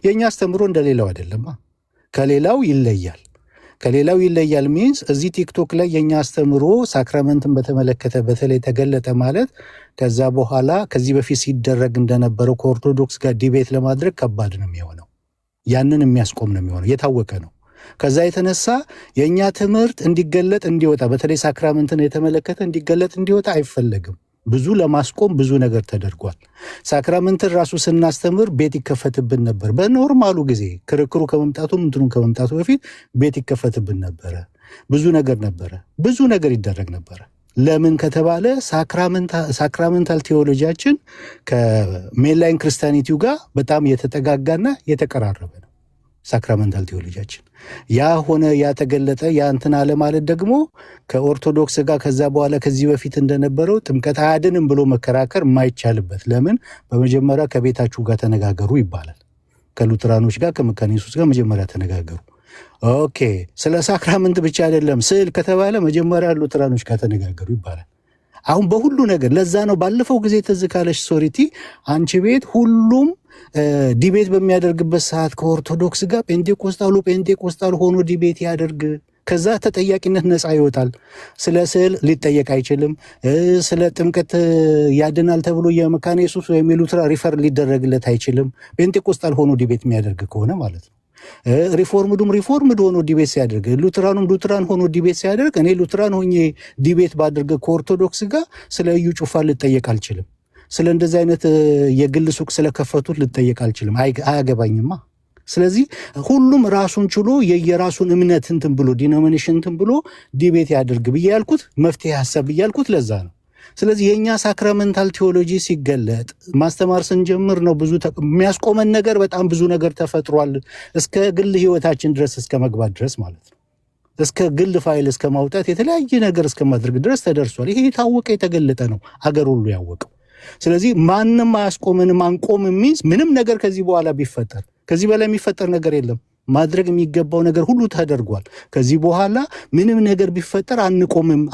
የኛ አስተምሮ እንደሌላው አይደለም። ከሌላው ይለያል። ከሌላው ይለያል ሚንስ እዚህ ቲክቶክ ላይ የኛ አስተምሮ ሳክራመንትን በተመለከተ በተለይ ተገለጠ ማለት ከዛ በኋላ ከዚህ በፊት ሲደረግ እንደነበረው ከኦርቶዶክስ ጋር ዲቤት ለማድረግ ከባድ ነው የሚሆነው። ያንን የሚያስቆም ነው የሚሆነው፣ የታወቀ ነው። ከዛ የተነሳ የኛ ትምህርት እንዲገለጥ እንዲወጣ በተለይ ሳክራመንትን የተመለከተ እንዲገለጥ እንዲወጣ አይፈለግም። ብዙ ለማስቆም ብዙ ነገር ተደርጓል። ሳክራመንትን ራሱ ስናስተምር ቤት ይከፈትብን ነበር። በኖርማሉ ጊዜ ክርክሩ ከመምጣቱ ምንትኑን ከመምጣቱ በፊት ቤት ይከፈትብን ነበረ። ብዙ ነገር ነበረ፣ ብዙ ነገር ይደረግ ነበረ። ለምን ከተባለ ሳክራመንታል ቴዎሎጂያችን ከሜንላይን ክርስቲያኒቲው ጋር በጣም የተጠጋጋና የተቀራረበ ነው። ሳክራመንታል ቴዎሎጂያችን ያ ሆነ ያ ተገለጠ ያ እንትን አለ ማለት ደግሞ ከኦርቶዶክስ ጋር ከዛ በኋላ ከዚህ በፊት እንደነበረው ጥምቀት አያድንም ብሎ መከራከር የማይቻልበት። ለምን በመጀመሪያ ከቤታችሁ ጋር ተነጋገሩ ይባላል። ከሉትራኖች ጋር ከመካነ ኢየሱስ ጋር መጀመሪያ ተነጋገሩ። ኦኬ ስለ ሳክራመንት ብቻ አይደለም ስዕል ከተባለ መጀመሪያ ሉትራኖች ጋር ተነጋገሩ ይባላል። አሁን በሁሉ ነገር ለዛ ነው ባለፈው ጊዜ ትዝ ካለሽ ሶሪቲ አንቺ ቤት ሁሉም ዲቤት በሚያደርግበት ሰዓት ከኦርቶዶክስ ጋር ጴንጤቆስጣል ሆኖ ዲቤት ያደርግ። ከዛ ተጠያቂነት ነፃ ይወጣል። ስለ ስዕል ሊጠየቅ አይችልም። ስለ ጥምቀት ያድናል ተብሎ የመካነ ኢየሱስ ወይም የሉትራ ሪፈር ሊደረግለት አይችልም። ጴንጤቆስጣል ሆኖ ዲቤት የሚያደርግ ከሆነ ማለት ነው። ሪፎርምድ ሆኖ ዲቤት ሲያደርግ፣ ሉትራን ሆኖ ዲቤት ሲያደርግ እኔ ሉትራን ሆኜ ዲቤት ባደርግ ከኦርቶዶክስ ጋር ስለ እዩ ጩፋ ልጠየቅ አልችልም። ስለ እንደዚህ አይነት የግል ሱቅ ስለከፈቱት ልጠየቅ አልችልም። አያገባኝማ። ስለዚህ ሁሉም ራሱን ችሎ የየራሱን እምነት እንትን ብሎ ዲኖሚኔሽን እንትን ብሎ ዲቤት ያደርግ ብዬ ያልኩት መፍትሄ ሀሳብ ብዬ ያልኩት ለዛ ነው። ስለዚህ የኛ ሳክራመንታል ቴዎሎጂ ሲገለጥ ማስተማር ስንጀምር ነው ብዙ የሚያስቆመን ነገር በጣም ብዙ ነገር ተፈጥሯል። እስከ ግል ህይወታችን ድረስ እስከ መግባት ድረስ ማለት ነው። እስከ ግል ፋይል እስከ ማውጣት የተለያየ ነገር እስከ ማድረግ ድረስ ተደርሷል። ይሄ የታወቀ የተገለጠ ነው፣ አገር ሁሉ ያወቀው። ስለዚህ ማንም አያስቆመንም። አንቆም የሚዝ ምንም ነገር ከዚህ በኋላ ቢፈጠር ከዚህ በላይ የሚፈጠር ነገር የለም። ማድረግ የሚገባው ነገር ሁሉ ተደርጓል። ከዚህ በኋላ ምንም ነገር ቢፈጠር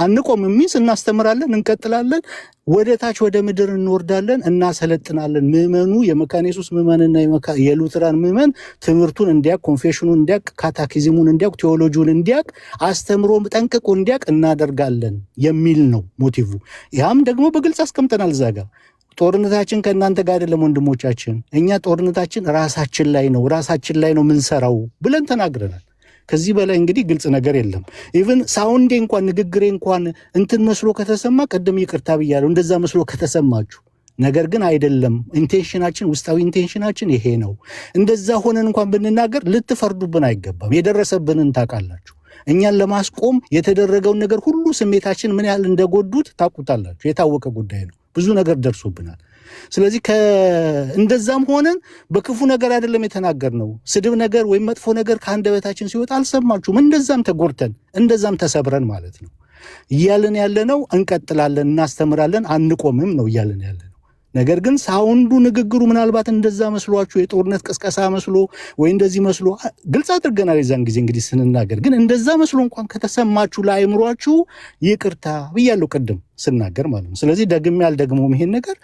አንቆም የሚዝ እናስተምራለን፣ እንቀጥላለን፣ ወደ ታች ወደ ምድር እንወርዳለን፣ እናሰለጥናለን። ምዕመኑ የመካነ ኢየሱስ ምዕመንና የሉትራን ምዕመን ትምህርቱን እንዲያቅ፣ ኮንፌሽኑን እንዲያቅ፣ ካታኪዝሙን እንዲያቅ፣ ቴዎሎጂውን እንዲያቅ፣ አስተምሮ ጠንቅቆ እንዲያቅ እናደርጋለን የሚል ነው ሞቲቭ። ያም ደግሞ በግልጽ አስቀምጠናል እዛ ጋር። ጦርነታችን ከእናንተ ጋር አይደለም ወንድሞቻችን፣ እኛ ጦርነታችን ራሳችን ላይ ነው ምንሰራው ብለን ተናግረናል። ከዚህ በላይ እንግዲህ ግልጽ ነገር የለም። ኢቭን ሳውንዴ እንኳን ንግግሬ እንኳን እንትን መስሎ ከተሰማ ቀደም ይቅርታ ብያለሁ፣ እንደዛ መስሎ ከተሰማችሁ። ነገር ግን አይደለም፣ ኢንቴንሽናችን ውስጣዊ ኢንቴንሽናችን ይሄ ነው። እንደዛ ሆነን እንኳን ብንናገር ልትፈርዱብን አይገባም። የደረሰብንን ታውቃላችሁ። እኛን ለማስቆም የተደረገውን ነገር ሁሉ ስሜታችን ምን ያህል እንደጎዱት ታውቁታላችሁ። የታወቀ ጉዳይ ነው። ብዙ ነገር ደርሶብናል። ስለዚህ እንደዛም ሆነን በክፉ ነገር አይደለም የተናገርነው። ስድብ ነገር ወይም መጥፎ ነገር ከአንደበታችን ሲወጣ አልሰማችሁም። እንደዛም ተጎድተን እንደዛም ተሰብረን ማለት ነው እያልን ያለነው። እንቀጥላለን፣ እናስተምራለን፣ አንቆምም ነው እያልን ያለነው። ነገር ግን ሳውንዱ ንግግሩ ምናልባት እንደዛ መስሏችሁ የጦርነት ቅስቀሳ መስሎ ወይ እንደዚህ መስሎ ግልጽ አድርገናል የዛን ጊዜ እንግዲህ ስንናገር። ግን እንደዛ መስሎ እንኳን ከተሰማችሁ ለአይምሯችሁ ይቅርታ ብያለሁ ቅድም ስናገር ማለት ነው። ስለዚህ ደግሜ አልደግመውም። ይሄን ነገር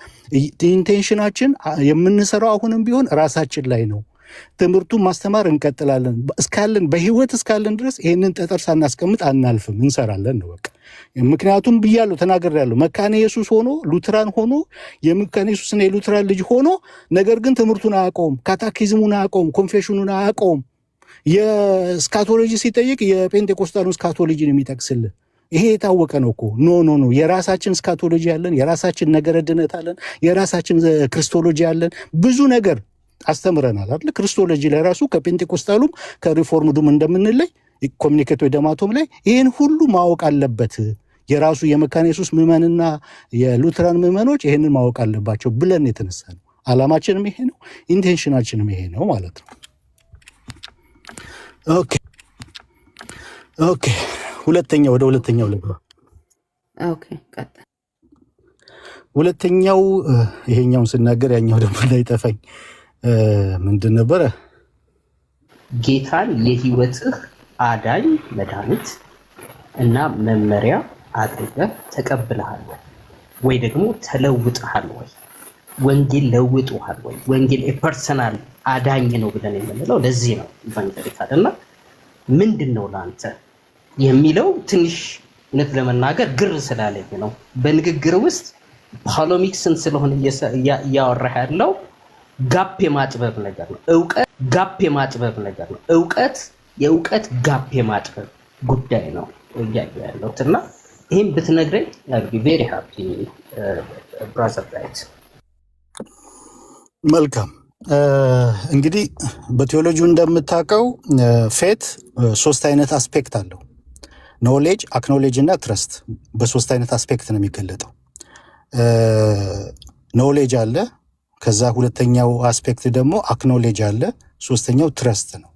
ኢንቴንሽናችን የምንሰራው አሁንም ቢሆን ራሳችን ላይ ነው። ትምህርቱን ማስተማር እንቀጥላለን። በህይወት እስካለን ድረስ ይሄንን ጠጠር ሳናስቀምጥ አናልፍም፣ እንሰራለን ነው በቃ። ምክንያቱም ብያለሁ፣ ተናግሬያለሁ። መካነ ኢየሱስ ሆኖ ሉትራን ሆኖ የመካነ ኢየሱስና የሉትራን ልጅ ሆኖ ነገር ግን ትምህርቱን አያውቀውም፣ ካታኪዝሙን አያውቀውም፣ ኮንፌሽኑን አያውቀውም። የስካቶሎጂ ሲጠይቅ የጴንጤቆስጣሉን ስካቶሎጂ ነው የሚጠቅስልህ። ይሄ የታወቀ ነው እኮ። ኖ የራሳችን ስካቶሎጂ አለን፣ የራሳችን ነገረ ድነት አለን፣ የራሳችን ክርስቶሎጂ አለን። ብዙ ነገር አስተምረናል አይደል? ክርስቶሎጂ ላይ ራሱ ከጴንጤቆስጣሉም ከሪፎርምዱም እንደምንለይ ኮሚኒኬት ወይ ደማቶም ላይ ይህን ሁሉ ማወቅ አለበት። የራሱ የመካነ ኢየሱስ ምዕመንና የሉትራን ምዕመኖች ይህንን ማወቅ አለባቸው ብለን የተነሳ ነው። ዓላማችንም ይሄ ነው፣ ኢንቴንሽናችንም ይሄ ነው ማለት ነው። ኦኬ ወደ ሁለተኛው ልግባ። ቀጥታ ሁለተኛው ይሄኛውን ስናገር ያኛው ደግሞ እንዳይጠፋኝ ምንድን ነበረ? ጌታን የህይወትህ አዳኝ መድኃኒት እና መመሪያ አድርገህ ተቀብለሃል ወይ ደግሞ ተለውጠሃል ወይ ወንጌል ለውጦሃል ወይ? ወንጌል ፐርሰናል አዳኝ ነው ብለን የምንለው ለዚህ ነው ኢቫንጀሊካል። እና ምንድነው ለአንተ የሚለው ትንሽ እውነት ለመናገር ግር ስላለኝ ነው። በንግግር ውስጥ ፖለሚክስን ስለሆነ እያወራህ ያለው ጋፕ የማጥበብ ነገር ነው። እውቀት ጋፕ የማጥበብ ነገር ነው። የእውቀት ጋፕ የማጥበብ ጉዳይ ነው እያየሁ ያለሁት እና ይህም ብትነግረኝ I'll be very happy brother right። መልካም እንግዲህ በቴዎሎጂው እንደምታውቀው ፌት 3 አይነት አስፔክት አለው። ኖሌጅ፣ አክኖሌጅ እና ትረስት በ3 አይነት አስፔክት ነው የሚገለጠው። ኖሌጅ አለ፣ ከዛ ሁለተኛው አስፔክት ደግሞ አክኖሌጅ አለ፣ ሶስተኛው ትረስት ነው።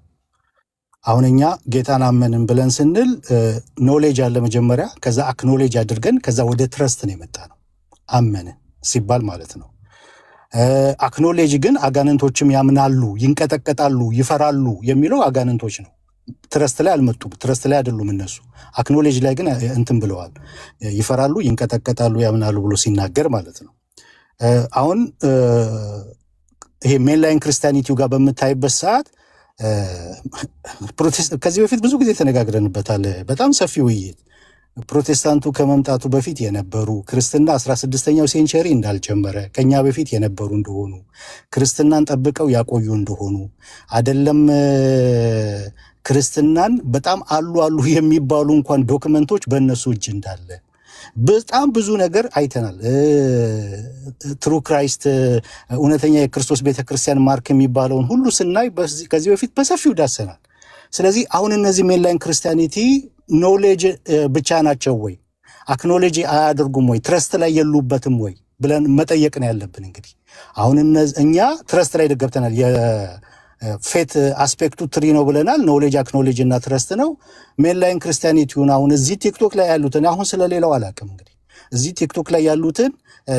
አሁን እኛ ጌታን አመንን ብለን ስንል ኖሌጅ አለ መጀመሪያ፣ ከዛ አክኖሌጅ አድርገን ከዛ ወደ ትረስት ነው የመጣ ነው አመንን ሲባል ማለት ነው። አክኖሌጅ ግን አጋንንቶችም ያምናሉ፣ ይንቀጠቀጣሉ፣ ይፈራሉ የሚለው አጋንንቶች ነው። ትረስት ላይ አልመጡም፣ ትረስት ላይ አይደሉም እነሱ። አክኖሌጅ ላይ ግን እንትን ብለዋል፣ ይፈራሉ፣ ይንቀጠቀጣሉ፣ ያምናሉ ብሎ ሲናገር ማለት ነው። አሁን ይሄ ሜንላይን ክርስቲያኒቲው ጋር በምታይበት ሰዓት ከዚህ በፊት ብዙ ጊዜ ተነጋግረንበታል፣ በጣም ሰፊ ውይይት። ፕሮቴስታንቱ ከመምጣቱ በፊት የነበሩ ክርስትና 16ኛው ሴንቸሪ እንዳልጀመረ ከኛ በፊት የነበሩ እንደሆኑ ክርስትናን ጠብቀው ያቆዩ እንደሆኑ አይደለም ክርስትናን በጣም አሉ የሚባሉ እንኳን ዶክመንቶች በእነሱ እጅ እንዳለ በጣም ብዙ ነገር አይተናል። ትሩ ክራይስት እውነተኛ የክርስቶስ ቤተክርስቲያን ማርክ የሚባለውን ሁሉ ስናይ ከዚህ በፊት በሰፊው ዳሰናል። ስለዚህ አሁን እነዚህ ሜንላይን ክርስቲያኒቲ ኖሌጅ ብቻ ናቸው ወይ? አክኖሎጂ አያደርጉም ወይ? ትረስት ላይ የሉበትም ወይ ብለን መጠየቅ ነው ያለብን። እንግዲህ አሁን እኛ ትረስት ላይ ገብተናል። የፌት አስፔክቱ 3 ነው ብለናል። ኖሌጅ፣ አክኖሎጂ እና ትረስት ነው። ሜንላይን ክርስቲያኒቲውን አሁን እዚህ ቲክቶክ ላይ ያሉትን አሁን ስለሌላው አላውቅም። እንግዲህ እዚህ ቲክቶክ ላይ ያሉትን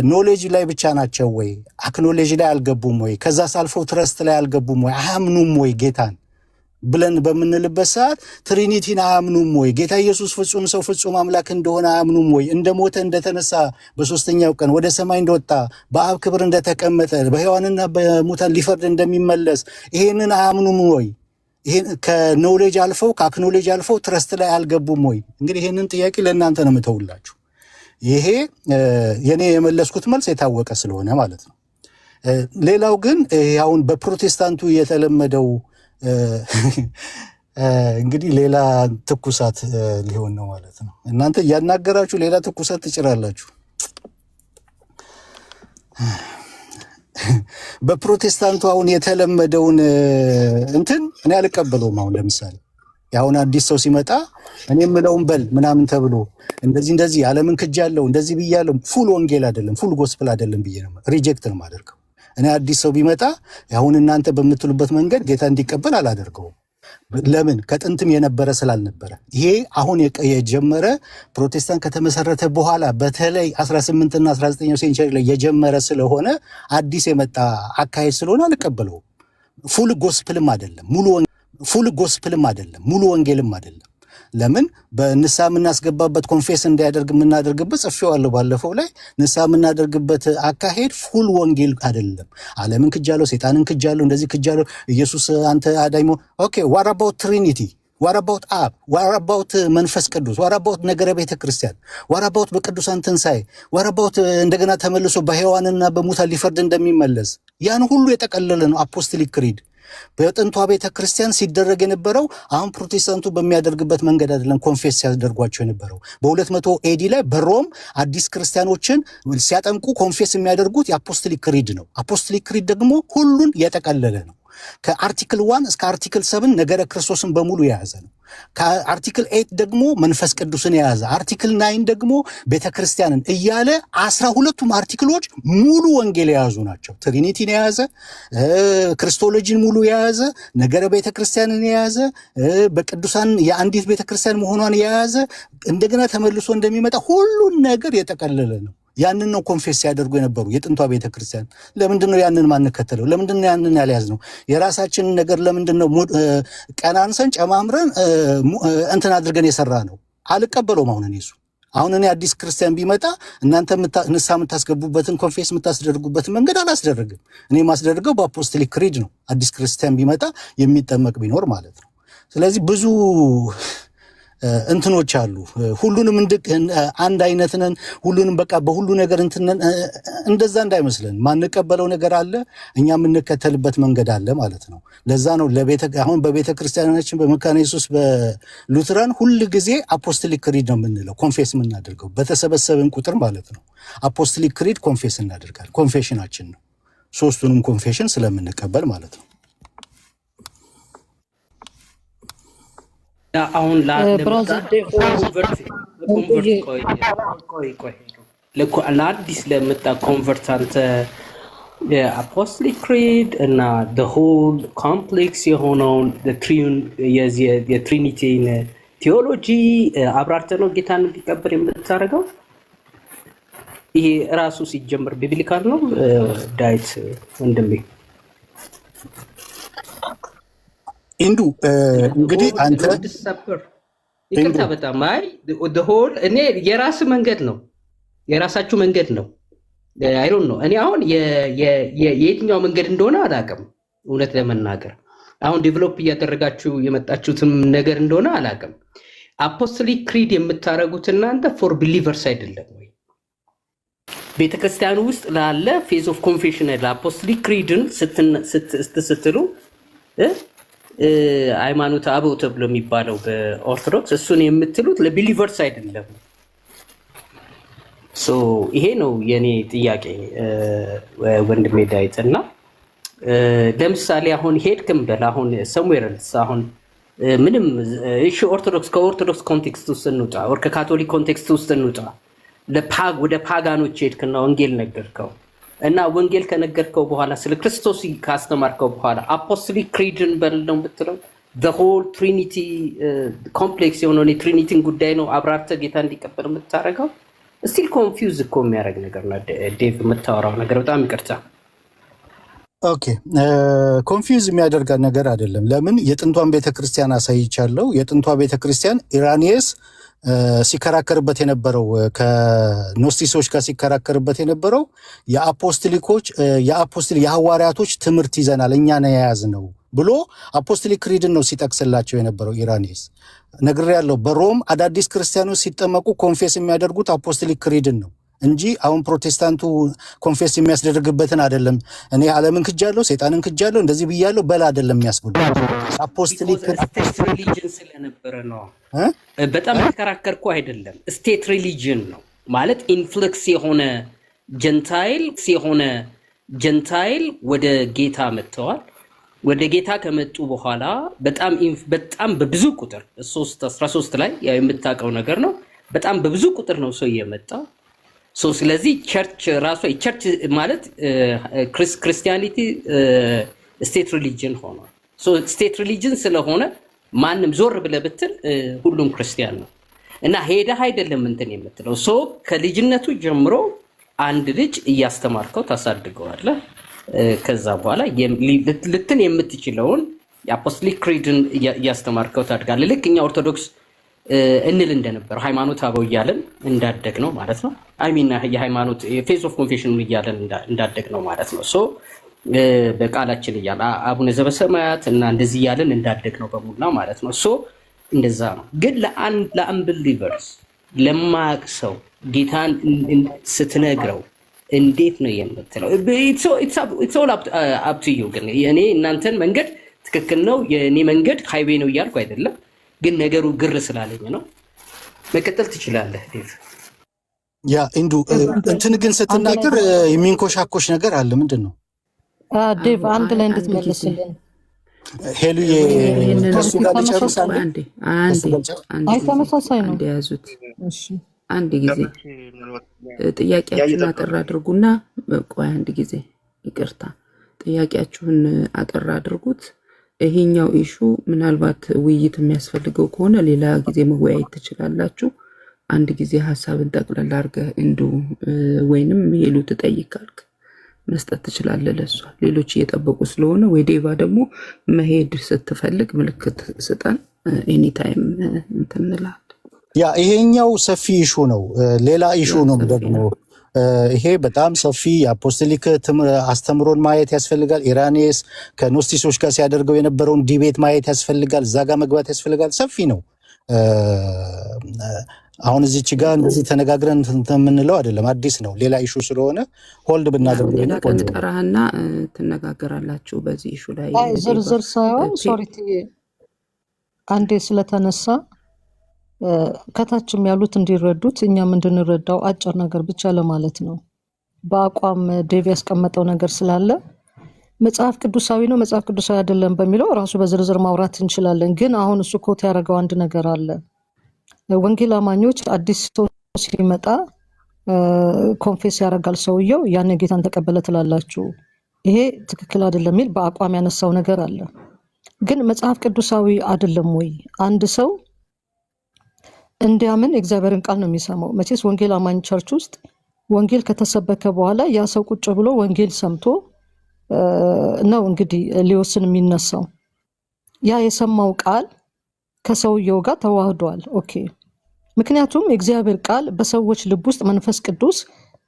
ኖሌጅ ላይ ብቻ ናቸው ወይ? አክኖሎጂ ላይ አልገቡም ወይ? ከዛ ሳልፈው ትረስት ላይ አልገቡም ወይ? አያምኑም ወይ ጌታን ብለን በምንልበት ሰዓት ትሪኒቲን አያምኑም ወይ? ጌታ ኢየሱስ ፍጹም ሰው ፍጹም አምላክ እንደሆነ አያምኑም ወይ? እንደሞተ እንደተነሳ በሶስተኛው ቀን ወደ ሰማይ እንደወጣ በአብ ክብር እንደተቀመጠ በሕያዋንና በሙታን ሊፈርድ እንደሚመለስ ይሄንን አያምኑም ወይ? ይሄን ከኖሌጅ አልፈው ከአክኖሌጅ አልፈው ትረስት ላይ አልገቡም ወይ? እንግዲህ ይሄንን ጥያቄ ለእናንተ ነው የምተውላችሁ። ይሄ የኔ የመለስኩት መልስ የታወቀ ስለሆነ ማለት ነው። ሌላው ግን አሁን በፕሮቴስታንቱ የተለመደው እንግዲህ ሌላ ትኩሳት ሊሆን ነው ማለት ነው። እናንተ እያናገራችሁ ሌላ ትኩሳት ትጭራላችሁ። በፕሮቴስታንቱ አሁን የተለመደውን እንትን እኔ አልቀበለውም። አሁን ለምሳሌ አሁን አዲስ ሰው ሲመጣ እኔ የምለውን በል ምናምን ተብሎ እንደዚህ ዓለምን ክጃለሁ እንደዚህ ብያለሁ፣ ፉል ወንጌል አይደለም ፉል ጎስፕል አይደለም ብዬ ነው ሪጀክት ነው የማደርገው። እኔ አዲስ ሰው ቢመጣ አሁን እናንተ በምትሉበት መንገድ ጌታ እንዲቀበል አላደርገውም። ለምን? ከጥንትም የነበረ ስላልነበረ። ይሄ አሁን የጀመረ ፕሮቴስታንት ከተመሰረተ በኋላ በተለይ 18 እና 19ኛው ሴንቸሪ ላይ የጀመረ ስለሆነ አዲስ የመጣ አካሄድ ስለሆነ አልቀበለውም። ፉል ጎስፕልም አይደለም ሙሉ ወንጌልም አይደለም። ለምን? በንስሐ የምናስገባበት ኮንፌስ እንዲያደርግ የምናደርግበት ጽፌዋለሁ ባለፈው ላይ ንስሐ የምናደርግበት አካሄድ ፉል ወንጌል አይደለም። ዓለምን ክጃለሁ፣ ሰይጣንን ክጃለሁ፣ እንደዚህ ክጃለሁ፣ ኢየሱስ አንተ አዳኝ። ኦኬ ዋት አባውት ትሪኒቲ? ዋት አባውት አብ? ዋት አባውት መንፈስ ቅዱስ? ዋት አባውት ነገረ ቤተ ክርስቲያን? ዋት አባውት በቅዱሳን ትንሣኤ? ዋት አባውት እንደገና ተመልሶ በሕያዋንና በሙታን ሊፈርድ እንደሚመለስ? ያን ሁሉ የጠቀለለ ነው አፖስቶሊክ ክሪድ። በጥንቷ ቤተ ክርስቲያን ሲደረግ የነበረው አሁን ፕሮቴስታንቱ በሚያደርግበት መንገድ አይደለም። ኮንፌስ ሲያደርጓቸው የነበረው በ200 ኤዲ ላይ በሮም አዲስ ክርስቲያኖችን ሲያጠምቁ ኮንፌስ የሚያደርጉት የአፖስቶሊክ ክሪድ ነው። አፖስቶሊክ ክሪድ ደግሞ ሁሉን የጠቀለለ ነው። ከአርቲክል 1 እስከ አርቲክል 7 ነገረ ክርስቶስን በሙሉ የያዘ ነው። ከአርቲክል 8 ደግሞ መንፈስ ቅዱስን የያዘ፣ አርቲክል 9 ደግሞ ቤተክርስቲያንን እያለ 12ቱም አርቲክሎች ሙሉ ወንጌል የያዙ ናቸው። ትሪኒቲን የያዘ፣ ክርስቶሎጂን ሙሉ የያዘ፣ ነገረ ቤተክርስቲያንን የያዘ፣ በቅዱሳን የአንዲት ቤተክርስቲያን መሆኗን የያዘ፣ እንደገና ተመልሶ እንደሚመጣ ሁሉን ነገር የጠቀለለ ነው። ያንን ነው ኮንፌስ ሲያደርጉ የነበሩ የጥንቷ ቤተክርስቲያን። ለምንድን ነው ያንን ማንከተለው? ለምንድን ነው ያንን ያልያዝነው? የራሳችንን ነገር ለምንድን ነው ቀናንሰን ጨማምረን እንትን አድርገን የሰራ ነው? አልቀበለውም። አሁን እሱ አሁን እኔ አዲስ ክርስቲያን ቢመጣ እናንተ ንስሐ የምታስገቡበትን ኮንፌስ የምታስደርጉበትን መንገድ አላስደርግም። እኔ ማስደርገው በአፖስቶሊክ ክሪድ ነው። አዲስ ክርስቲያን ቢመጣ የሚጠመቅ ቢኖር ማለት ነው። ስለዚህ ብዙ እንትኖች አሉ። ሁሉንም አንድ አይነት ነን፣ ሁሉንም በቃ በሁሉ ነገር እንትነን እንደዛ እንዳይመስለን። ማንቀበለው ነገር አለ፣ እኛ የምንከተልበት መንገድ አለ ማለት ነው። ለዛ ነው አሁን በቤተ ክርስቲያናችን በመካነ ኢየሱስ በሉትራን ሁል ጊዜ አፖስቶሊክ ክሪድ ነው የምንለው፣ ኮንፌስ የምናደርገው በተሰበሰብን ቁጥር ማለት ነው። አፖስቶሊክ ክሪድ ኮንፌስ እናደርጋለን። ኮንፌሽናችን ነው፣ ሶስቱንም ኮንፌሽን ስለምንቀበል ማለት ነው። አሁን ለአዲስ ለመጣ ኮንቨርት አንተ የአፖስቶሊክ ክሪድ እና ሆል ኮምፕሌክስ የሆነውን የትሪኒቲን ቴዎሎጂ አብራርተህ ነው ጌታን እንዲቀበል የምታደርገው? ይሄ ራሱ ሲጀምር ቢብሊካል ነው? ዳዊት ወንድሜ ኢንዱ እንግዲህ አንተ ይቅርታ በጣም አይ ሆል እኔ የራስ መንገድ ነው የራሳችሁ መንገድ ነው። አይ ዶንት ኖ እኔ አሁን የየትኛው መንገድ እንደሆነ አላውቅም። እውነት ለመናገር አሁን ዴቨሎፕ እያደረጋችሁ የመጣችሁትም ነገር እንደሆነ አላውቅም። አፖስቶሊክ ክሪድ የምታደርጉት እናንተ ፎር ቢሊቨርስ አይደለም ወይ? ቤተክርስቲያኑ ውስጥ ላለ ፌዝ ኦፍ ኮንፌሽን አፖስቶሊክ ክሪድን ስትሉ ሃይማኖተ አበው ተብሎ የሚባለው በኦርቶዶክስ እሱን የምትሉት ለቢሊቨርስ አይደለም። ይሄ ነው የኔ ጥያቄ ወንድሜ ዳዊት። እና ለምሳሌ አሁን ሄድክም በል አሁን ሰምዌርስ አሁን ምንም እሺ ኦርቶዶክስ ከኦርቶዶክስ ኮንቴክስት ውስጥ እንውጣ፣ ወር ከካቶሊክ ኮንቴክስት ውስጥ እንውጣ። ወደ ፓጋኖች ሄድክና ወንጌል ነገርከው እና ወንጌል ከነገርከው በኋላ ስለ ክርስቶስ ካስተማርከው በኋላ አፖስቶሊክ ክሪድን በል ነው የምትለው። ሆል ትሪኒቲ ኮምፕሌክስ የሆነውን የትሪኒቲን ጉዳይ ነው አብራርተህ ጌታ እንዲቀበል የምታደርገው። ስቲል ኮንፊውዝ እኮ የሚያደርግ ነገር ነው ዴቭ የምታወራው ነገር። በጣም ይቅርታ። ኦኬ ኮንፊውዝ የሚያደርጋ ነገር አይደለም። ለምን የጥንቷን ቤተክርስቲያን አሳይቻለሁ። የጥንቷ ቤተክርስቲያን ኢራኒየስ ሲከራከርበት የነበረው ከኖስቲሶች ጋር ሲከራከርበት የነበረው የሐዋርያቶች ትምህርት ይዘናል እኛ ነው የያዝነው ብሎ አፖስቶሊክ ክሪድን ነው ሲጠቅስላቸው የነበረው ኢራኒየስ። ነግሬያለሁ። በሮም አዳዲስ ክርስቲያኖች ሲጠመቁ ኮንፌስ የሚያደርጉት አፖስቶሊክ ክሪድን ነው እንጂ አሁን ፕሮቴስታንቱ ኮንፌስ የሚያስደርግበትን አይደለም። እኔ ዓለምን ክጃለሁ፣ ሰይጣንን ክጃለሁ፣ እንደዚህ ብያለሁ በላ አይደለም የሚያስብሉ አፖስቶሊክ ሪሊጅን ስለነበረ ነው። በጣም ተከራከርኩ አይደለም። ስቴት ሪሊጅን ነው ማለት ኢንፍሉክስ የሆነ ጀንታይል ወደ ጌታ መጥተዋል። ወደ ጌታ ከመጡ በኋላ በጣም በብዙ ቁጥር 13 ላይ የምታውቀው ነገር ነው። በጣም በብዙ ቁጥር ነው ሰው የመጣ። ስለዚህ ቸርች ራሷ ቸርች ማለት ክርስቲያኒቲ ስቴት ሪሊጅን ሆኗል። ስቴት ሪሊጅን ስለሆነ ማንም ዞር ብለህ ብትል ሁሉም ክርስቲያን ነው እና ሄደህ አይደለም እንትን የምትለው። ከልጅነቱ ጀምሮ አንድ ልጅ እያስተማርከው ታሳድገዋለህ። ከዛ በኋላ ልትን የምትችለውን የአፖስቶሊክ ክሪድን እያስተማርከው ታድጋለህ። ልክ እኛ ኦርቶዶክስ እንል እንደነበረው ሃይማኖት አበው እያለን እንዳደግ ነው ማለት ነው። አይሚና የሃይማኖት ፌዝ ኦፍ ኮንፌሽን እያለን እንዳደግ ነው ማለት ነው። በቃላችን እያለ አቡነ ዘበሰማያት እና እንደዚህ እያለን እንዳደግ ነው በሙላ ማለት ነው። እንደዛ ነው። ግን ለአንብሊቨርስ ለማያውቅ ሰው ጌታን ስትነግረው እንዴት ነው የምትለው? ኢትስ ኦል አፕ ቱ ዩ። ግን እኔ እናንተን መንገድ ትክክል ነው የእኔ መንገድ ሃይዌ ነው እያልኩ አይደለም። ግን ነገሩ ግር ስላለኝ ነው። መቀጠል ትችላለህ ዴቭ። ያ እንዱ እንትን ግን ስትናገር የሚንኮሻኮሽ ነገር አለ። ምንድን ነው ዴቭ? አንድ ላይ እንድትመልስልን ሄሉዬ ከሱ ጋር ልጨርስ። አይ ተመሳሳይ ነው እንደያዙት። አንድ ጊዜ ጥያቄያችሁን አጠር አድርጉና ቆይ፣ አንድ ጊዜ ይቅርታ፣ ጥያቄያችሁን አጠር አድርጉት። ይሄኛው ኢሹ ምናልባት ውይይት የሚያስፈልገው ከሆነ ሌላ ጊዜ መወያየት ትችላላችሁ። አንድ ጊዜ ሀሳብን ጠቅለል አድርገህ እንዱ ወይንም ሄሉ ትጠይቃልክ መስጠት ትችላለህ ለሷ። ሌሎች እየጠበቁ ስለሆነ ወይ ዴቫ ደግሞ መሄድ ስትፈልግ ምልክት ስጠን። ኤኒ ታይም እንትን እንላለን። ያ ይሄኛው ሰፊ ኢሹ ነው። ሌላ ኢሹ ነው ደግሞ ይሄ በጣም ሰፊ የአፖስቶሊክ አስተምሮን ማየት ያስፈልጋል። ኢራኔስ ከኖስቲሶች ጋር ሲያደርገው የነበረውን ዲቤት ማየት ያስፈልጋል። እዛ ጋር መግባት ያስፈልጋል። ሰፊ ነው። አሁን እዚች ጋር እንደዚህ ተነጋግረን የምንለው አይደለም፣ አዲስ ነው። ሌላ ኢሹ ስለሆነ ሆልድ ብናደርግ ሌላ ቀን ጠራህና ትነጋገራላችሁ በዚህ ኢሹ ላይ። ዝርዝር ሳይሆን ሶሪቲ አንዴ ስለተነሳ ከታችም ያሉት እንዲረዱት እኛም እንድንረዳው አጭር ነገር ብቻ ለማለት ነው። በአቋም ዴቭ ያስቀመጠው ነገር ስላለ መጽሐፍ ቅዱሳዊ ነው መጽሐፍ ቅዱሳዊ አይደለም በሚለው ራሱ በዝርዝር ማውራት እንችላለን። ግን አሁን እሱ ኮት ያደረገው አንድ ነገር አለ። ወንጌል አማኞች አዲስ ሰው ሲመጣ ኮንፌስ ያደርጋል ሰውየው፣ ያን ጌታን ተቀበለ ትላላችሁ፣ ይሄ ትክክል አይደለም የሚል በአቋም ያነሳው ነገር አለ። ግን መጽሐፍ ቅዱሳዊ አይደለም ወይ? አንድ ሰው እንዲያምን የእግዚአብሔርን ቃል ነው የሚሰማው። መቼስ ወንጌል አማኝ ቸርች ውስጥ ወንጌል ከተሰበከ በኋላ ያ ሰው ቁጭ ብሎ ወንጌል ሰምቶ ነው እንግዲህ ሊወስን የሚነሳው። ያ የሰማው ቃል ከሰውየው ጋር ተዋህዷል። ኦኬ። ምክንያቱም የእግዚአብሔር ቃል በሰዎች ልብ ውስጥ መንፈስ ቅዱስ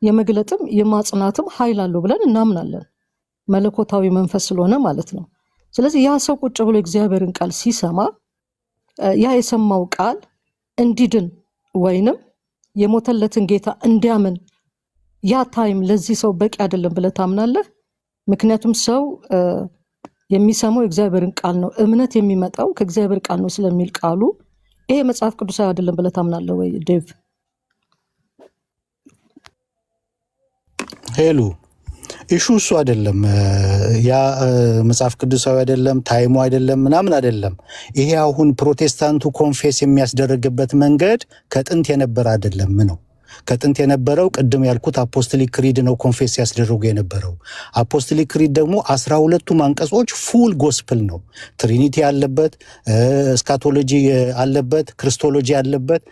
የመግለጥም የማጽናትም ኃይል አለው ብለን እናምናለን። መለኮታዊ መንፈስ ስለሆነ ማለት ነው። ስለዚህ ያ ሰው ቁጭ ብሎ የእግዚአብሔርን ቃል ሲሰማ ያ የሰማው ቃል እንዲድን ወይንም የሞተለትን ጌታ እንዲያምን ያ ታይም ለዚህ ሰው በቂ አይደለም ብለህ ታምናለህ? ምክንያቱም ሰው የሚሰማው የእግዚአብሔርን ቃል ነው። እምነት የሚመጣው ከእግዚአብሔር ቃል ነው ስለሚል ቃሉ ይሄ መጽሐፍ ቅዱሳዊ አይደለም ብለህ ታምናለህ ወይ ዴቭ? ሄሉ ኢሹ እሱ አይደለም። ያ መጽሐፍ ቅዱሳዊ አይደለም፣ ታይሙ አይደለም፣ ምናምን አይደለም። ይሄ አሁን ፕሮቴስታንቱ ኮንፌስ የሚያስደርግበት መንገድ ከጥንት የነበረ አይደለም ነው። ከጥንት የነበረው ቅድም ያልኩት አፖስቶሊክ ክሪድ ነው ኮንፌስ ያስደርጉ የነበረው። አፖስቶሊክ ክሪድ ደግሞ 12ቱም አንቀጾች ፉል ጎስፕል ነው። ትሪኒቲ አለበት፣ ስካቶሎጂ አለበት፣ ክርስቶሎጂ አለበት፣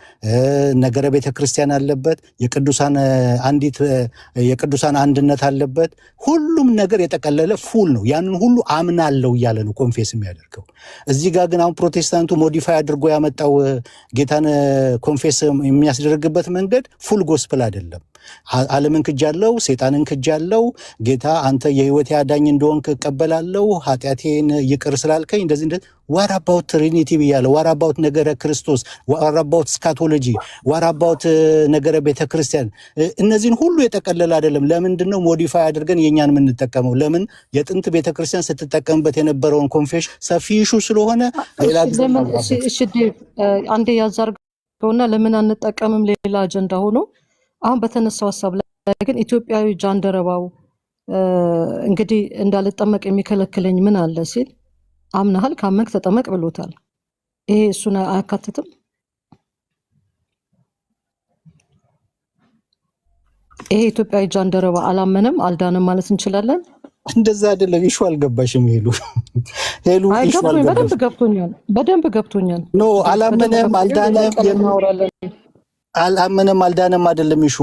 ነገረ ቤተ ክርስቲያን አለበት፣ የቅዱሳን አንድነት አለበት። ሁሉም ነገር የጠቀለለ ፉል ነው። ያንን ሁሉ አምናለው እያለ ነው ኮንፌስ የሚያደርገው። እዚህ ጋር ግን አሁን ፕሮቴስታንቱ ሞዲፋይ አድርጎ ያመጣው ጌታን ኮንፌስ የሚያስደርግበት መንገድ ፉል ጎስፕል አይደለም። ዓለምን ክጃለው፣ ሰይጣንን ክጃለው፣ ጌታ አንተ የህይወቴ አዳኝ እንደሆንክ እቀበላለሁ፣ ኃጢአቴን ይቅር ስላልከኝ እንደዚህ ዋር አባውት ትሪኒቲ ብያለሁ፣ ዋር አባውት ነገረ ክርስቶስ፣ ዋር አባውት ስካቶሎጂ፣ ዋር አባውት ነገረ ቤተክርስቲያን፣ እነዚህን ሁሉ የጠቀለለ አይደለም። ለምንድን ነው ሞዲፋይ አድርገን የኛን የምንጠቀመው? ለምን የጥንት ቤተክርስቲያን ስትጠቀምበት የነበረውን ኮንፌሽን ሰፊ ኢሹ ስለሆነ ሌላ አንዴ ያዛርገውና ለምን አንጠቀምም ሌላ አጀንዳ ሆኖ አሁን በተነሳው ሐሳብ ላይ ግን ኢትዮጵያዊ ጃንደረባው እንግዲህ እንዳልጠመቅ የሚከለክለኝ ምን አለ ሲል አምናሃል ካመንክ ተጠመቅ ብሎታል። ይሄ እሱን አያካትትም? ይሄ ኢትዮጵያዊ ጃንደረባ አላመነም አልዳንም ማለት እንችላለን? እንደዛ አይደለም። ኢሹ አልገባሽም ሄሉ። በደንብ ገብቶኛል። ኖ አላመነም አልዳነም አይደለም ኢሹ።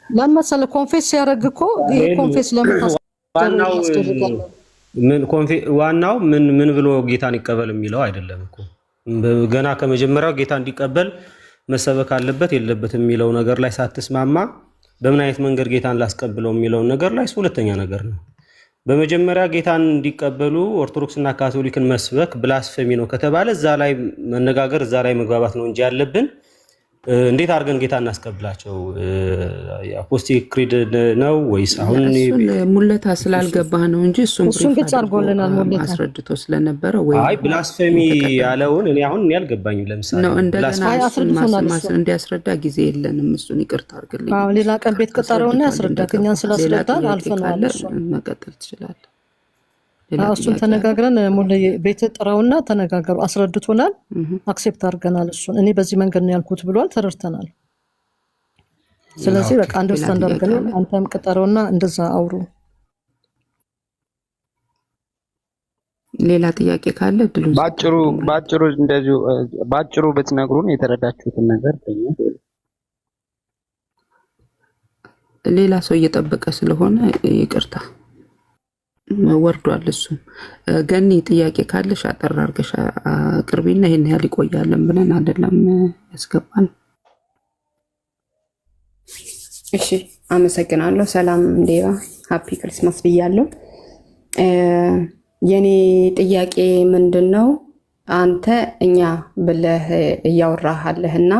ለምሳሌ ኮንፌስ ሲያደርግ እኮ ይሄ ኮንፌስ ዋናው ምን ብሎ ጌታን ይቀበል የሚለው አይደለም እኮ። ገና ከመጀመሪያው ጌታ እንዲቀበል መሰበክ አለበት የለበትም የሚለው ነገር ላይ ሳትስማማ በምን አይነት መንገድ ጌታን ላስቀብለው የሚለው ነገር ላይ ሁለተኛ ነገር ነው። በመጀመሪያ ጌታን እንዲቀበሉ ኦርቶዶክስና ካቶሊክን መስበክ ብላስፌሚ ነው ከተባለ እዛ ላይ መነጋገር እዛ ላይ መግባባት ነው እንጂ ያለብን እንዴት አድርገን ጌታ እናስቀብላቸው? አፖስቶሊክ ክሪድ ነው ወይስ አሁን ሙለታ ስላልገባህ ነው እንጂ እሱን ግልጽ አድርጎልናል። ሙለታ አስረድቶ ስለነበረ ወይ አይ ብላስፌሚ ያለውን እኔ አሁን ያልገባኝም ለምሳሌ ነው እንደገና እንዲያስረዳ ጊዜ የለንም። እሱን ይቅርታ አድርግልኝ። አዎ ሌላ ቀን ቤት ቀጠረውና ያስረዳ። ከኛን ስላስረዳን አልፈናል። መቀጠል ትችላለህ። እሱን ተነጋግረን ሙሉ ቤት ጥራውና ተነጋገሩ። አስረድቶናል፣ አክሴፕት አድርገናል። እሱን እኔ በዚህ መንገድ ነው ያልኩት ብሏል፣ ተረድተናል። ስለዚህ በቃ አንደርስታንድ አድርገናል። አንተም ቅጠረውና እንደዛ አውሩ። ሌላ ጥያቄ ካለ ድሉ ባጭሩ እንደዚሁ ባጭሩ ብትነግሩን የተረዳችሁትን ነገር ሌላ ሰው እየጠበቀ ስለሆነ ይቅርታ። ወርዷል። እሱም ገኒ ጥያቄ ካለሽ አጠር አድርገሽ አቅርቢና ይሄን ያህል ይቆያለን ብለን አይደለም ያስገባን። እሺ አመሰግናለሁ። ሰላም ዴባ ሃፒ ክሪስማስ ብያለሁ። የኔ ጥያቄ ምንድን ነው? አንተ እኛ ብለህ እያወራሃለህና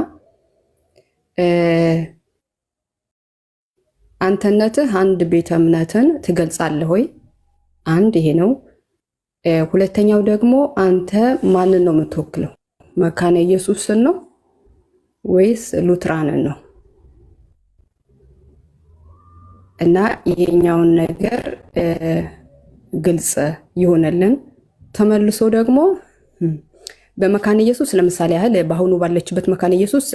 አንተነትህ አንድ ቤተ እምነትን ትገልጻለህ ወይ? አንድ ይሄ ነው። ሁለተኛው ደግሞ አንተ ማንን ነው የምትወክለው? መካነ ኢየሱስን ነው ወይስ ሉትራንን ነው? እና ይሄኛውን ነገር ግልጽ ይሆነልን። ተመልሶ ደግሞ በመካነ ኢየሱስ ለምሳሌ ያህል በአሁኑ ባለችበት መካነ ኢየሱስ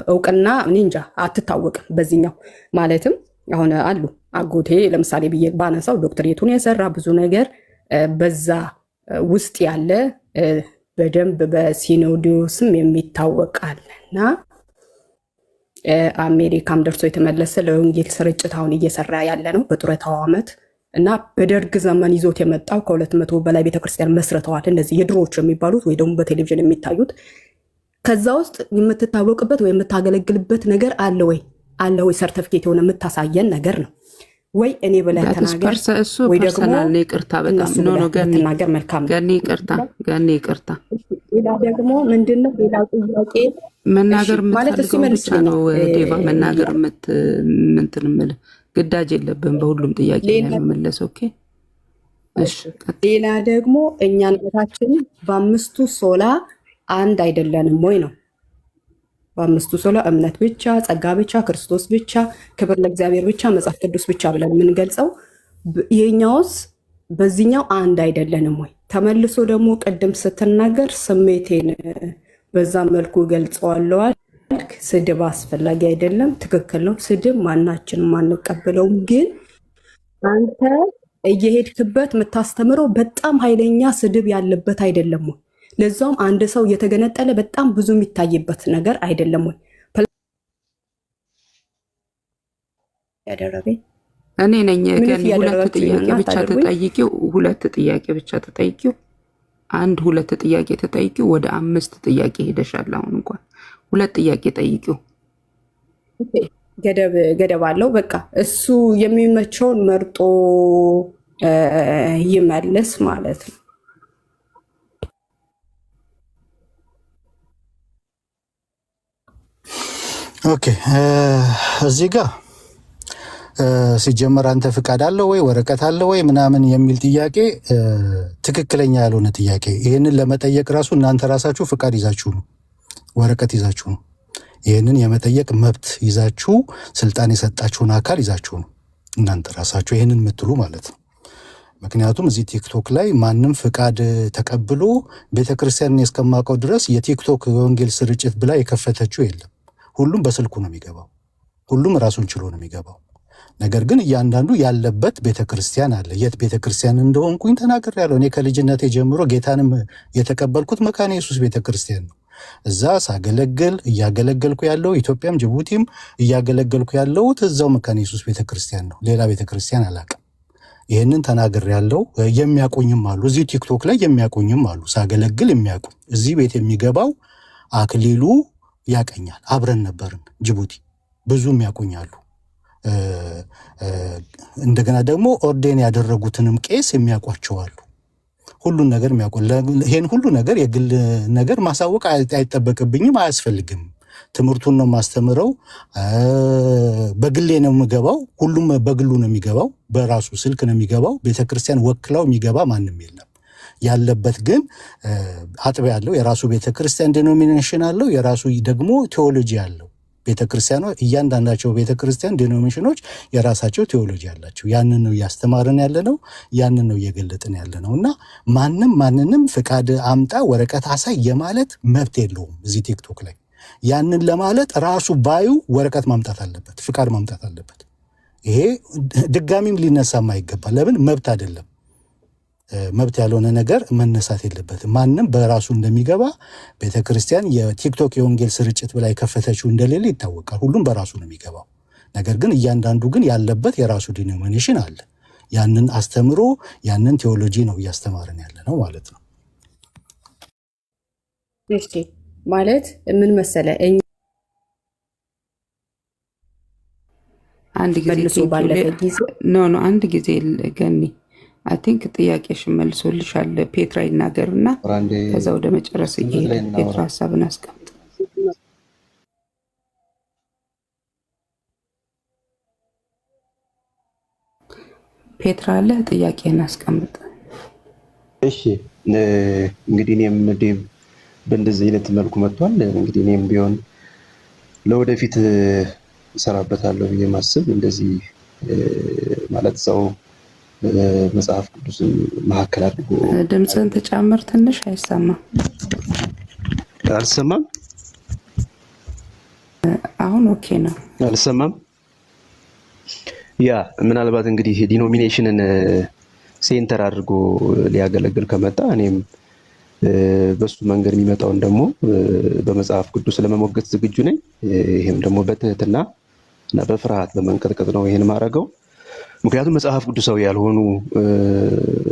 እውቅና እኔ እንጃ አትታወቅም። በዚህኛው ማለትም አሁን አሉ አጎቴ ለምሳሌ ብዬ ባነሳው ዶክትሬቱን የሰራ ብዙ ነገር በዛ ውስጥ ያለ በደንብ በሲኖዲዮስም የሚታወቃል እና አሜሪካም ደርሶ የተመለሰ ለወንጌል ስርጭት አሁን እየሰራ ያለ ነው በጡረታው ዓመት እና በደርግ ዘመን ይዞት የመጣው ከ200 በላይ ቤተክርስቲያን መስርተዋል። እነዚህ የድሮዎቹ የሚባሉት ወይ ደግሞ በቴሌቪዥን የሚታዩት ከዛ ውስጥ የምትታወቅበት ወይ የምታገለግልበት ነገር አለ ወይ? አለ ወይ? ሰርተፊኬት የሆነ የምታሳየን ነገር ነው ወይ? እኔ ብለህ ተናገር ወይ ደግሞ ይቅርታ፣ በጣም ኖ ተናገር። መልካም ገኒ ይቅርታ። ሌላ ደግሞ ምንድነው ሌላ ጥያቄ መናገር የምትፈልገው ብቻ ነው ዴቫ፣ መናገር ምንትን የምልህ ግዳጅ የለብን በሁሉም ጥያቄ መመለስ። ኦኬ እሺ። ሌላ ደግሞ እኛነታችን በአምስቱ ሶላ አንድ አይደለንም ወይ ነው? በአምስቱ ሶላ እምነት ብቻ፣ ጸጋ ብቻ፣ ክርስቶስ ብቻ፣ ክብር ለእግዚአብሔር ብቻ፣ መጽሐፍ ቅዱስ ብቻ ብለን የምንገልጸው ይሄኛውስ በዚህኛው አንድ አይደለንም ወይ? ተመልሶ ደግሞ ቅድም ስትናገር ስሜቴን በዛ መልኩ ገልጸዋለሁ። ስድብ አስፈላጊ አይደለም፣ ትክክል ነው። ስድብ ማናችንም አንቀበለውም። ግን አንተ እየሄድክበት የምታስተምረው በጣም ኃይለኛ ስድብ ያለበት አይደለም ወይ? ለዛውም አንድ ሰው እየተገነጠለ በጣም ብዙ የሚታይበት ነገር አይደለም ወይ? ያደረገኝ እኔ ነኝ። ግን ሁለት ጥያቄ ብቻ ተጠይቂው፣ ሁለት ጥያቄ ብቻ ተጠይቂው፣ ሁለት ጥያቄ ተጠይቂው። ወደ 5 ጥያቄ ሄደሻል። አሁን እንኳን ሁለት ጥያቄ ጠይቂው። ገደብ አለው። በቃ እሱ የሚመቸውን መርጦ ይመልስ ማለት ነው። ኦኬ እዚህ ጋር ሲጀመር አንተ ፍቃድ አለው ወይ ወረቀት አለው ወይ ምናምን የሚል ጥያቄ ትክክለኛ ያልሆነ ጥያቄ። ይህንን ለመጠየቅ ራሱ እናንተ ራሳችሁ ፍቃድ ይዛችሁ ነው፣ ወረቀት ይዛችሁ ነው። ይህንን የመጠየቅ መብት ይዛችሁ ስልጣን የሰጣችሁን አካል ይዛችሁ ነው እናንተ ራሳችሁ ይህንን የምትሉ ማለት ነው። ምክንያቱም እዚህ ቲክቶክ ላይ ማንም ፍቃድ ተቀብሎ ቤተክርስቲያንን እስከማውቀው ድረስ የቲክቶክ የወንጌል ስርጭት ብላ የከፈተችው የለም። ሁሉም በስልኩ ነው የሚገባው፣ ሁሉም ራሱን ችሎ ነው የሚገባው። ነገር ግን እያንዳንዱ ያለበት ቤተክርስቲያን አለ። የት ቤተክርስቲያን እንደሆንኩኝ ተናግሬያለሁ። እኔ ከልጅነቴ ጀምሮ ጌታንም የተቀበልኩት መካነ ኢየሱስ ቤተክርስቲያን ነው። እዛ ሳገለግል እያገለገልኩ ያለው ኢትዮጵያም ጅቡቲም እያገለገልኩ ያለሁት እዛው መካነ ኢየሱስ ቤተክርስቲያን ነው። ሌላ ቤተክርስቲያን አላውቅም። ይህንን ተናግሬያለሁ። የሚያውቁኝም አሉ፣ እዚህ ቲክቶክ ላይ የሚያውቁኝም አሉ፣ ሳገለግል የሚያውቁኝ። እዚህ ቤት የሚገባው አክሊሉ ያቀኛል፣ አብረን ነበርን ጅቡቲ፣ ብዙም ያውቁኛሉ። እንደገና ደግሞ ኦርዴን ያደረጉትንም ቄስ የሚያውቋቸዋሉ። ሁሉን ነገር የሚያውቁ። ይሄን ሁሉ ነገር የግል ነገር ማሳወቅ አይጠበቅብኝም፣ አያስፈልግም። ትምህርቱን ነው ማስተምረው፣ በግሌ ነው የምገባው። ሁሉም በግሉ ነው የሚገባው፣ በራሱ ስልክ ነው የሚገባው። ቤተክርስቲያን ወክላው የሚገባ ማንም የለም። ያለበት ግን አጥቢያ ያለው የራሱ ቤተክርስቲያን ዲኖሚኔሽን አለው፣ የራሱ ደግሞ ቴዎሎጂ አለው። ቤተክርስቲያኑ እያንዳንዳቸው ቤተክርስቲያን ዲኖሚኔሽኖች የራሳቸው ቴዎሎጂ አላቸው። ያንን ነው እያስተማርን ያለ ነው፣ ያንን ነው እየገለጥን ያለ ነው። እና ማንንም ፍቃድ አምጣ ወረቀት አሳይ የማለት መብት የለውም እዚህ ቲክቶክ ላይ። ያንን ለማለት ራሱ ባዩ ወረቀት ማምጣት አለበት፣ ፍቃድ ማምጣት አለበት። ይሄ ድጋሚም ሊነሳም አይገባል። ለምን? መብት አይደለም። መብት ያልሆነ ነገር መነሳት የለበትም። ማንም በራሱ እንደሚገባ ቤተክርስቲያን የቲክቶክ የወንጌል ስርጭት ብላ የከፈተችው እንደሌለ ይታወቃል። ሁሉም በራሱ ነው የሚገባው። ነገር ግን እያንዳንዱ ግን ያለበት የራሱ ዲኖሚኔሽን አለ። ያንን አስተምሮ ያንን ቴዎሎጂ ነው እያስተማርን ያለ ነው ማለት ነው። እሺ ማለት ምን መሰለ አንድ ጊዜ አንድ ጊዜ ገኒ አይ ቲንክ ጥያቄሽን መልሶልሻል። ፔትራ ይናገርና ከዛ ወደ መጨረስ እየሄደ ፔትራ ሀሳብን አስቀምጥ። ፔትራ አለ ጥያቄን አስቀምጥ። እሺ እንግዲህ እኔም ዴቭ በእንደዚህ አይነት መልኩ መጥቷል። እንግዲህ እኔም ቢሆን ለወደፊት እሰራበታለሁ ብዬ ማስብ እንደዚህ ማለት ሰው መጽሐፍ ቅዱስን መካከል አድርጎ ድምፅን ተጨምር፣ ትንሽ አይሰማም። አልሰማም? አሁን ኦኬ ነው። አልሰማም? ያ ምናልባት እንግዲህ ዲኖሚኔሽንን ሴንተር አድርጎ ሊያገለግል ከመጣ እኔም በሱ መንገድ የሚመጣውን ደግሞ በመጽሐፍ ቅዱስ ለመሞገት ዝግጁ ነኝ። ይሄም ደግሞ በትህትና እና በፍርሃት በመንቀጥቀጥ ነው ይሄን ማድረገው። ምክንያቱም መጽሐፍ ቅዱሳዊ ያልሆኑ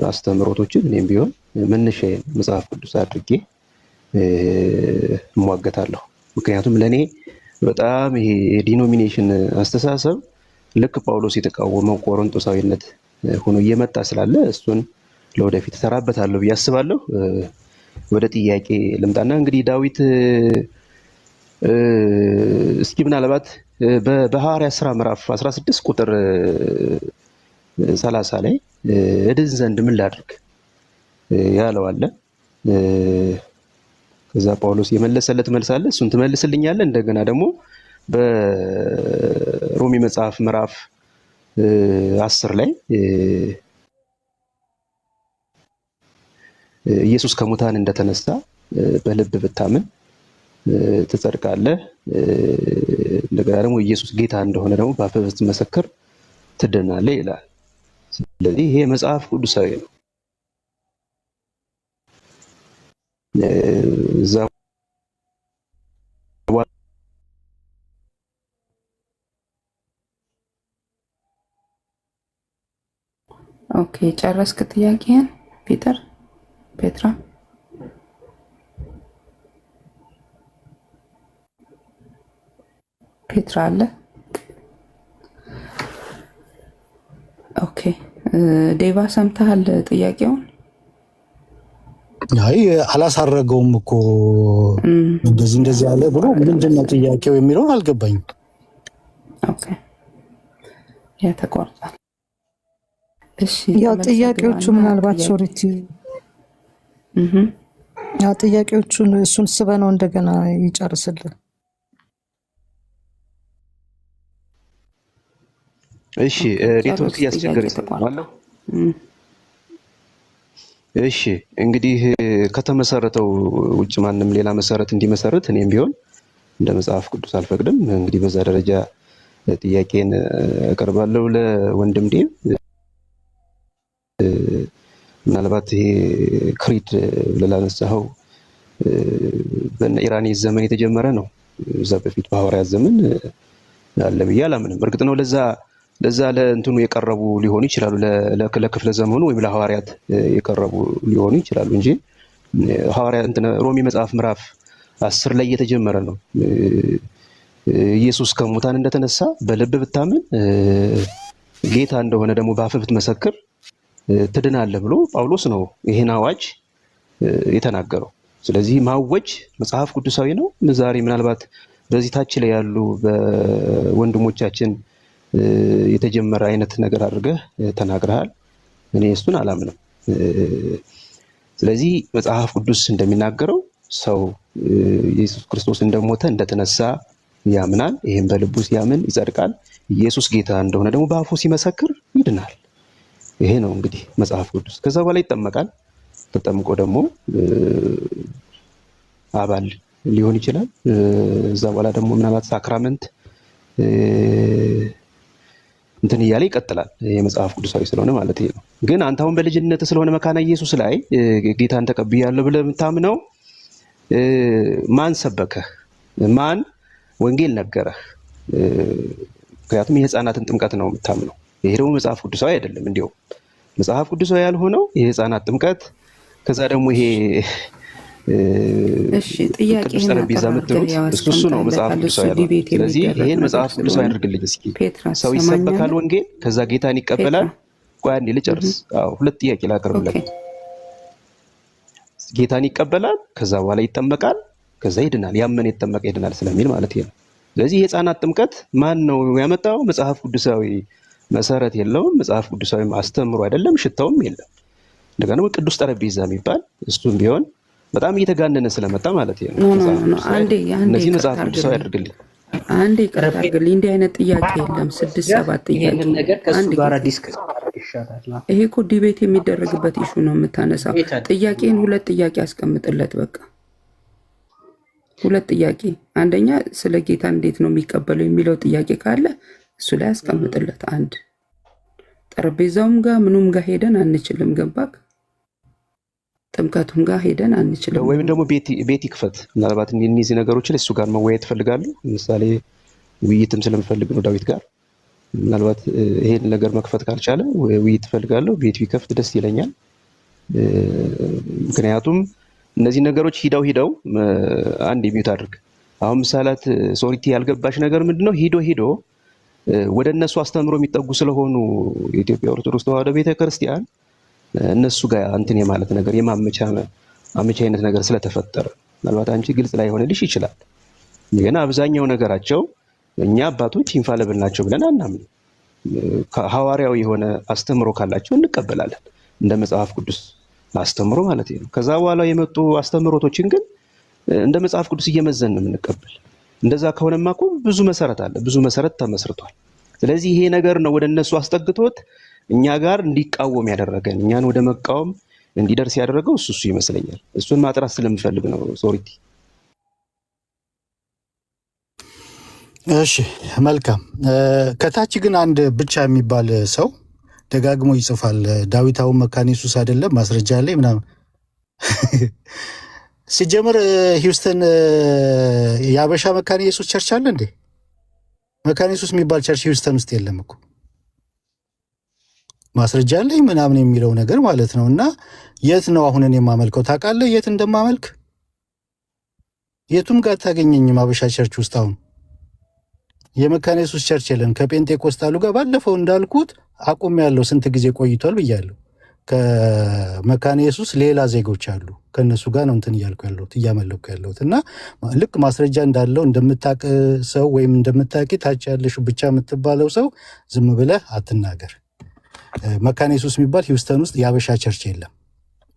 አስተምህሮቶችን እኔም ቢሆን መነሻ መጽሐፍ ቅዱስ አድርጌ እሟገታለሁ። ምክንያቱም ለኔ በጣም ይሄ የዲኖሚኔሽን አስተሳሰብ ልክ ጳውሎስ የተቃወመው ቆሮንቶሳዊነት ሆኖ እየመጣ ስላለ እሱን ለወደፊት እሰራበታለሁ ብዬ አስባለሁ። ወደ ጥያቄ ልምጣና እንግዲህ ዳዊት እስኪ ምናልባት በሐዋርያት ሥራ ምዕራፍ 16 ቁጥር 30 ላይ እድን ዘንድ ምን ላድርግ ያለው አለ። ከዛ ጳውሎስ የመለሰለት መልስ አለ፣ እሱን ትመልስልኛለህ። እንደገና ደግሞ በሮሜ መጽሐፍ ምዕራፍ 10 ላይ ኢየሱስ ከሙታን እንደተነሳ በልብ ብታምን ትጸድቃለህ፣ እንደገና ደግሞ ኢየሱስ ጌታ እንደሆነ ደግሞ በአፍህ ብትመሰክር ትድናለህ ይላል። ስለዚህ ይሄ መጽሐፍ ቅዱሳዊ ነው። እዛ ኦኬ ጨረስክ ጥያቄን ፔትራ? ፔትራ አለ? ኦኬ ዴቫ ሰምተሃል ጥያቄውን? አይ አላሳረገውም እኮ እንደዚህ ያለ ብሎ ምንድነው ጥያቄው የሚለውን አልገባኝም። ኦኬ ያ ተቋርጧል። እሺ ያው ጥያቄዎቹ ምናልባት ሶሪቲ ያው ጥያቄዎቹን እሱን ስበነው እንደገና ይጨርስልን። እሺ ኔትወርክ እያስቸገረኝ ነው። እሺ እንግዲህ ከተመሰረተው ውጭ ማንም ሌላ መሰረት እንዲመሰረት እኔም ቢሆን እንደ መጽሐፍ ቅዱስ አልፈቅድም። እንግዲህ በዛ ደረጃ ጥያቄን አቀርባለሁ ለወንድም ዴቭ። ምናልባት ይሄ ክሪድ ብለላነሳው በኢራኒ ዘመን የተጀመረ ነው። እዛ በፊት በሐዋርያት ዘመን አለ ብዬ አላምንም። እርግጥ ነው ለዛ ለእንትኑ የቀረቡ ሊሆኑ ይችላሉ፣ ለክፍለ ዘመኑ ወይም ለሐዋርያት የቀረቡ ሊሆኑ ይችላሉ እንጂ ሐዋርያት ሮሜ መጽሐፍ ምዕራፍ 10 ላይ የተጀመረ ነው። ኢየሱስ ከሙታን እንደተነሳ በልብ ብታምን ጌታ እንደሆነ ደግሞ በአፍህ ብትመሰክር ትድናለህ ብሎ ጳውሎስ ነው ይሄን አዋጅ የተናገረው። ስለዚህ ማወጅ መጽሐፍ ቅዱሳዊ ነው። ዛሬ ምናልባት በዚህ ታች ላይ ያሉ በወንድሞቻችን የተጀመረ አይነት ነገር አድርገህ ተናግረሃል። እኔ እሱን አላምንም። ስለዚህ መጽሐፍ ቅዱስ እንደሚናገረው ሰው ኢየሱስ ክርስቶስ እንደሞተ እንደተነሳ ያምናል። ይሄን በልቡ ሲያምን ይጸድቃል። ኢየሱስ ጌታ እንደሆነ ደግሞ በአፉ ሲመሰክር ይድናል። ይሄ ነው እንግዲህ መጽሐፍ ቅዱስ። ከዛ በኋላ ይጠመቃል። ተጠምቆ ደግሞ አባል ሊሆን ይችላል። እዛ በኋላ ደግሞ ምናልባት ሳክራመንት እንትን እያለ ይቀጥላል። የመጽሐፍ ቅዱሳዊ ስለሆነ ማለት ነው። ግን አንተ አሁን በልጅነት ስለሆነ መካነ ኢየሱስ ላይ ጌታን ተቀብያለሁ ብለህ የምታምነው ማን ሰበከህ? ማን ወንጌል ነገረህ? ምክንያቱም የህፃናትን ጥምቀት ነው የምታምነው። ይሄ ደግሞ መጽሐፍ ቅዱሳዊ አይደለም። እንዲያው መጽሐፍ ቅዱሳዊ ያልሆነው የህፃናት ጥምቀት ከዛ ደግሞ ይሄ እሺ ጥያቄህን ጠረጴዛ የምትሉት እሱ ነው መጽሐፍ ቅዱሳዊ ያልሆነው። ስለዚህ ይሄን መጽሐፍ ቅዱሳዊ አድርግልኝ እስኪ። ሰው ይሰበካል ወንጌል፣ ከዛ ጌታን ይቀበላል። ቆይ አንዴ ልጨርስ። አዎ ሁለት ጥያቄ ላቀርብለት። ጌታን ይቀበላል፣ ከዛ በኋላ ይጠመቃል፣ ከዛ ይድናል። ያመነ የተጠመቀ ይድናል ስለሚል ማለት ነው። ስለዚህ የህፃናት ጥምቀት ማን ነው ያመጣው? መጽሐፍ ቅዱሳዊ መሰረት የለውም። መጽሐፍ ቅዱሳዊ አስተምሮ አይደለም፣ ሽታውም የለም። እንደገና ቅዱስ ጠረጴዛ የሚባል እሱም ቢሆን በጣም እየተጋነነ ስለመጣ ማለት ነው። እነዚህ መጽሐፍ ቅዱሳዊ አድርግልኝ። አንዴ ይቅርታ አድርግልኝ። እንዲህ አይነት ጥያቄ የለም። 6-7 ጥያቄ ነገር ከሱ ጋር ዲስከስ ይሻላል። ይሄ እኮ ዲቤት የሚደረግበት ኢሹ ነው የምታነሳው። ጥያቄን 2 ጥያቄ አስቀምጥለት። በቃ 2 ጥያቄ። አንደኛ ስለ ጌታ እንዴት ነው የሚቀበለው የሚለው ጥያቄ ካለ እሱ ላይ አስቀምጥለት። አንድ ጠረጴዛውም ጋር ምኑም ጋር ሄደን አንችልም። ገባክ? ጥምቀቱም ጋር ሄደን አንችልም። ወይም ደግሞ ቤት ይክፈት። ምናልባት እነዚህ ነገሮች ላይ እሱ ጋር መወያየት እፈልጋለሁ። ለምሳሌ ውይይትም ስለምፈልግ ነው ዳዊት ጋር። ምናልባት ይሄን ነገር መክፈት ካልቻለ ውይይት እፈልጋለሁ። ቤት ቢከፍት ደስ ይለኛል። ምክንያቱም እነዚህ ነገሮች ሂደው አንድ የሚዩት አድርግ። አሁን ምሳሌት ሶሪቲ ያልገባሽ ነገር ምንድነው? ሂዶ ወደ እነሱ አስተምሮ የሚጠጉ ስለሆኑ የኢትዮጵያ ኦርቶዶክስ ተዋሕዶ ቤተክርስቲያን እነሱ ጋር እንትን የማለት ነገር የማመቻ አይነት ነገር ስለተፈጠረ ምናልባት አንቺ ግልጽ ላይ ሆነልሽ ይችላል። ግን አብዛኛው ነገራቸው እኛ አባቶች ኢንፋለብል ናቸው ብለን አናምን። ሐዋርያዊ የሆነ አስተምሮ ካላቸው እንቀበላለን፣ እንደ መጽሐፍ ቅዱስ አስተምሮ ማለት ነው። ከዛ በኋላ የመጡ አስተምሮቶችን ግን እንደ መጽሐፍ ቅዱስ እየመዘን ነው የምንቀበል። እንደዛ ከሆነማ እኮ ብዙ መሰረት አለ፣ ብዙ መሰረት ተመስርቷል። ስለዚህ ይሄ ነገር ነው ወደ እነሱ አስጠግቶት እኛ ጋር እንዲቃወም ያደረገን፣ እኛን ወደ መቃወም እንዲደርስ ያደረገው እሱ ይመስለኛል። እሱን ማጥራት ስለምፈልግ ነው። ሶሪቲ። እሺ መልካም። ከታች ግን አንድ ብቻ የሚባል ሰው ደጋግሞ ይጽፋል። ዳዊታውን መካነ ኢየሱስ አይደለም ማስረጃ ላይ ምናምን። ሲጀምር ሂውስተን የአበሻ መካነ ኢየሱስ ቸርች አለ እንዴ? መካነ ኢየሱስ የሚባል ቸርች ሂውስተን ውስጥ የለም እኮ። ማስረጃ አለኝ ምናምን የሚለው ነገር ማለት ነው። እና የት ነው አሁን እኔ የማመልከው? ታውቃለህ የት እንደማመልክ? የቱም ጋር ታገኘኝም አበሻ ቸርች ውስጥ አሁን የመካነ ኢየሱስ ቸርች የለም። ከጴንጤቆስጣሉ ጋር ባለፈው እንዳልኩት አቁም ያለው ስንት ጊዜ ቆይቷል ብያለሁ። ከመካነ ኢየሱስ ሌላ ዜጎች አሉ፣ ከእነሱ ጋር ነው እንትን እያልኩ ያለሁት እያመለኩ ያለሁት። እና ልክ ማስረጃ እንዳለው እንደምታቅ ሰው ወይም እንደምታቂ ታች ያለሽ ብቻ የምትባለው ሰው ዝም ብለህ አትናገር። መካነ ኢየሱስ የሚባል ሂውስተን ውስጥ የአበሻ ቸርች የለም።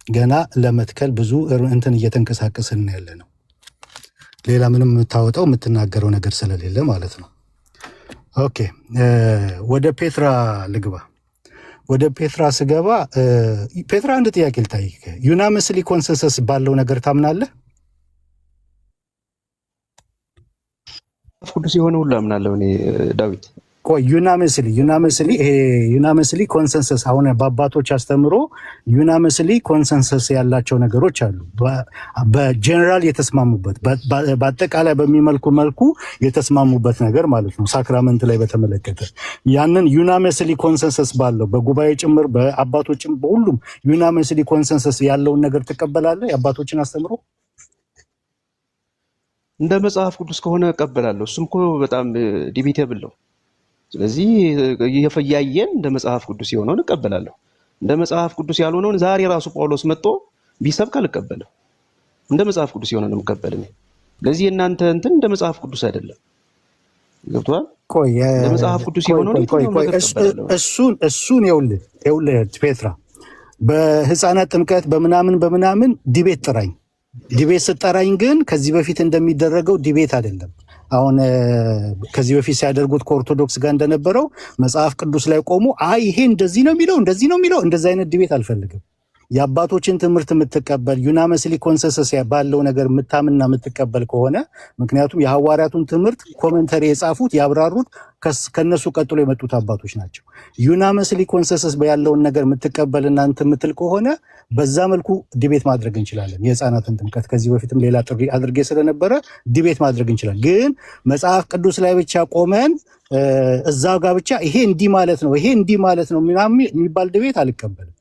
ገና ለመትከል ብዙ እንትን እየተንቀሳቀስን ያለ ነው። ሌላ ምንም የምታወጣው የምትናገረው ነገር ስለሌለ ማለት ነው። ኦኬ ወደ ፔትራ ልግባ። ወደ ፔትራ ስገባ ፔትራ አንድ ጥያቄ ልጠይቅ። ዩናመስሊ ኮንሰንሰስ ባለው ነገር ታምናለህ? ቅዱስ የሆነ ሁሉ አምናለሁ እኔ ዳዊት። ቆይ ዩናመስሊ ኮንሰንሰስ አሁን በአባቶች አስተምሮ ዩናመስሊ ኮንሰንሰስ ያላቸው ነገሮች አሉ። በጀነራል የተስማሙበት በአጠቃላይ በሚመልኩ መልኩ የተስማሙበት ነገር ማለት ነው። ሳክራመንት ላይ በተመለከተ ያንን ዩናመስሊ ኮንሰንሰስ ባለው በጉባኤ ጭምር በአባቶችም በሁሉም ዩናመስሊ ኮንሰንሰስ ያለውን ነገር ትቀበላለህ? የአባቶችን አስተምሮ እንደ መጽሐፍ ቅዱስ ከሆነ እቀበላለሁ። እሱም እኮ በጣም ዲቤቴብል ነው። ስለዚህ እያየን እንደ መጽሐፍ ቅዱስ የሆነውን እቀበላለሁ። እንደ መጽሐፍ ቅዱስ ያልሆነውን ዛሬ ራሱ ጳውሎስ መጥቶ ቢሰብክ አልቀበልም። እንደ መጽሐፍ ቅዱስ የሆነ ነው የምቀበል። ስለዚህ እናንተ እንትን እንደ መጽሐፍ ቅዱስ አይደለም። ገብቶሃል? እንደ መጽሐፍ ቅዱስ የሆነውን እሱን ይኸውልህ ፔትራ፣ በህፃናት ጥምቀት በምናምን ዲቤት ጥራኝ። ዲቤት ስጠራኝ ግን ከዚህ በፊት እንደሚደረገው ዲቤት አይደለም። አሁን ከዚህ በፊት ሲያደርጉት ከኦርቶዶክስ ጋር እንደነበረው መጽሐፍ ቅዱስ ላይ ቆሞ ይሄ እንደዚህ ነው የሚለው እንደዚህ አይነት ዲቤት አልፈልግም። የአባቶችን ትምህርት የምትቀበል ዩናመስሊ ኮንሰንሰስ ባለው ነገር የምታምንና የምትቀበል ከሆነ ምክንያቱም የሐዋርያቱን ትምህርት ኮሜንተሪ የጻፉት ያብራሩት ከነሱ ቀጥሎ የመጡት አባቶች ናቸው። ዩናመስሊ ኮንሰንሰስ ያለውን ነገር የምትቀበል እናንተ የምትል ከሆነ በዛ መልኩ ዲቤት ማድረግ እንችላለን። የህፃናትን ጥምቀት ከዚህ በፊትም ሌላ ጥሪ አድርጌ ስለነበረ ዲቤት ማድረግ እንችላለን። ግን መጽሐፍ ቅዱስ ላይ ብቻ ቆመን እዛ ጋር ብቻ ይሄ እንዲህ ማለት ነው ይሄ እንዲህ ማለት ነው ምናምን የሚባል ዲቤት አልቀበልም።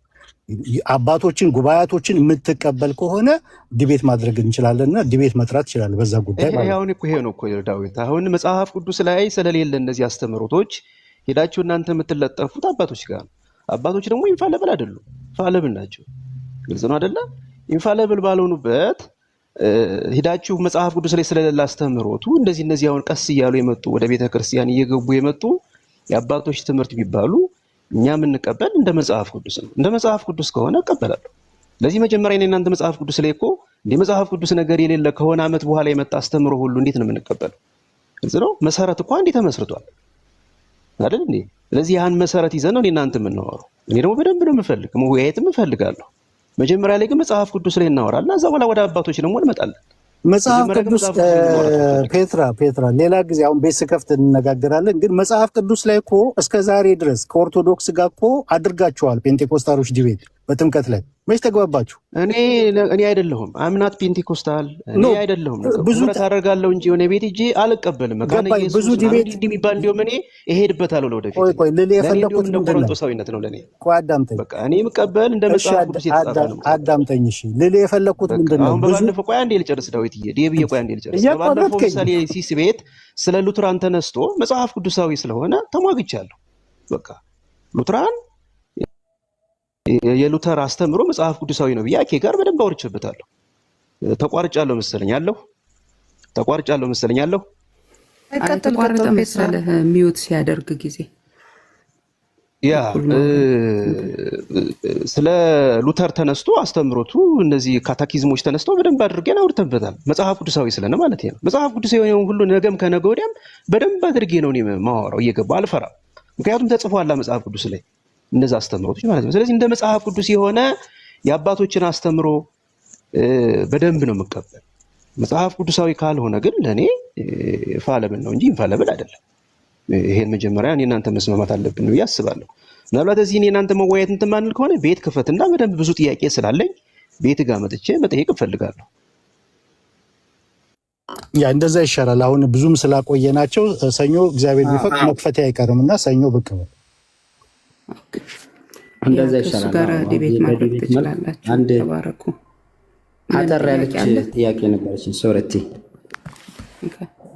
አባቶችን ጉባኤቶችን የምትቀበል ከሆነ ዲቤት ማድረግ እንችላለንና ዲቤት መጥራት ይችላል በዛ ጉዳይ ማለት ነው። አሁን እኮ ይሄ ነው እኮ ዳዊት፣ አሁን መጽሐፍ ቅዱስ ላይ ስለሌለ እነዚህ አስተምህሮቶች ሄዳችሁ እናንተ የምትለጠፉት አባቶች ጋር ነው። አባቶች ደግሞ ኢንፋለብል አይደሉም፣ ፋለብል ናቸው። ግልጽ ነው አይደለ? ኢንፋለብል ባልሆኑበት ሄዳችሁ መጽሐፍ ቅዱስ ላይ ስለሌለ አስተምህሮቱ እነዚህ አሁን ቀስ እያሉ የመጡ ወደ ቤተክርስቲያን እየገቡ የመጡ የአባቶች ትምህርት ቢባሉ እኛ የምንቀበል እንደ መጽሐፍ ቅዱስ ነው። እንደ መጽሐፍ ቅዱስ ከሆነ እቀበላለሁ። ለዚህ መጀመሪያ እናንተ መጽሐፍ ቅዱስ ላይ እኮ እንደ መጽሐፍ ቅዱስ ነገር የሌለ ከሆነ ዓመት በኋላ የመጣ አስተምሮ ሁሉ እንዴት ነው የምንቀበለው? ግልጽ ነው። መሰረት እኮ አንዴ ተመስርቷል አይደል እንዴ? ስለዚህ ያን መሰረት ይዘን ነው እናንተ የምናወራው። እኔ ደግሞ በደንብ ነው የምፈልግ መወያየትም እፈልጋለሁ። መጀመሪያ ላይ ግን መጽሐፍ ቅዱስ ላይ እናወራለን፣ እዛ በኋላ ወደ አባቶች ደግሞ እንመጣለን። መጽሐፍ ቅዱስ ፔትራ ሌላ ጊዜ አሁን ቤት ስከፍት እንነጋገራለን። ግን መጽሐፍ ቅዱስ ላይ እኮ እስከ ዛሬ ድረስ ከኦርቶዶክስ ጋር እኮ አድርጋችኋል። ፔንቴኮስታሎች ዲቤት በጥምቀት ላይ መች ተግባባችሁ? እኔ አይደለሁም አምናት ፔንቴኮስታል እኔ አይደለሁም። ብዙ ታደርጋለሁ እንጂ የሆነ ቤት እጄ አልቀበልም። መካነ ኢየሱስ ብዙ ዲቤት እንደሚባል እንዲሁም እኔ እሄድበታለሁ ለወደፊት። ቆይ ልል የፈለኩት ቆሮንቶሳዊነት ነው ለኔ። ቆይ አዳምጠኝ። በቃ እኔ የምቀበል እንደ መጽሐፍ ቅዱስ የተጻፈ ነው። አዳምጠኝ። እሺ ልል የፈለኩት ምንድነው? አሁን ባለፈው ቆይ አንዴ ልጨርስ ዳዊትዬ፣ ዴብዬ ቆይ አንዴ ልጨርስ። ባለፈው ምሳሌ ሲስ ቤት ስለ ሉትራን ተነስቶ መጽሐፍ ቅዱሳዊ ስለሆነ ተሟግቻለሁ። በቃ ሉትራን የሉተር አስተምሮ መጽሐፍ ቅዱሳዊ ነው ብዬ አኬ ጋር በደንብ አውርቼበታለሁ። ተቋርጫለሁ መሰለኝ አለሁ ተቋርጠ መሰለህ ሚውት ሲያደርግ ጊዜ ያ ስለ ሉተር ተነስቶ አስተምሮቱ እነዚህ ካታኪዝሞች ተነስተው በደንብ አድርገን አውርተንበታል። መጽሐፍ ቅዱሳዊ ስለሆነ ማለት ነው። መጽሐፍ ቅዱሳዊ የሆነውን ሁሉ ነገም ከነገ ወዲያም በደንብ አድርጌ ነው የማወራው፣ እየገባ አልፈራም። ምክንያቱም ተጽፏል መጽሐፍ ቅዱስ ላይ እነዛ አስተምሮቶች ማለት ነው። ስለዚህ እንደ መጽሐፍ ቅዱስ የሆነ የአባቶችን አስተምሮ በደንብ ነው የምቀበል። መጽሐፍ ቅዱሳዊ ካልሆነ ግን ለእኔ ፋለብል ነው እንጂ ኢንፋለብል አይደለም። ይሄን መጀመሪያ እኔ እናንተ መስማማት አለብን ብዬ አስባለሁ። ምናልባት እዚህ እኔ እናንተ መወያየት እንትን ማንል ከሆነ ቤት ክፈትና በደንብ ብዙ ጥያቄ ስላለኝ ቤት ጋር መጥቼ መጠየቅ እፈልጋለሁ። ያ እንደዛ ይሻላል። አሁን ብዙም ስላቆየናቸው ሰኞ እግዚአብሔር ቢፈቅድ መክፈቴ አይቀርምና ሰኞ ብቅ በል። እንደዛ ይሻላል። ጋር ዲቤት ማድረግ ትችላላችሁ። አንድ ተባረኩ። አጠር ያለች ጥያቄ ነበረች ሶረቲ፣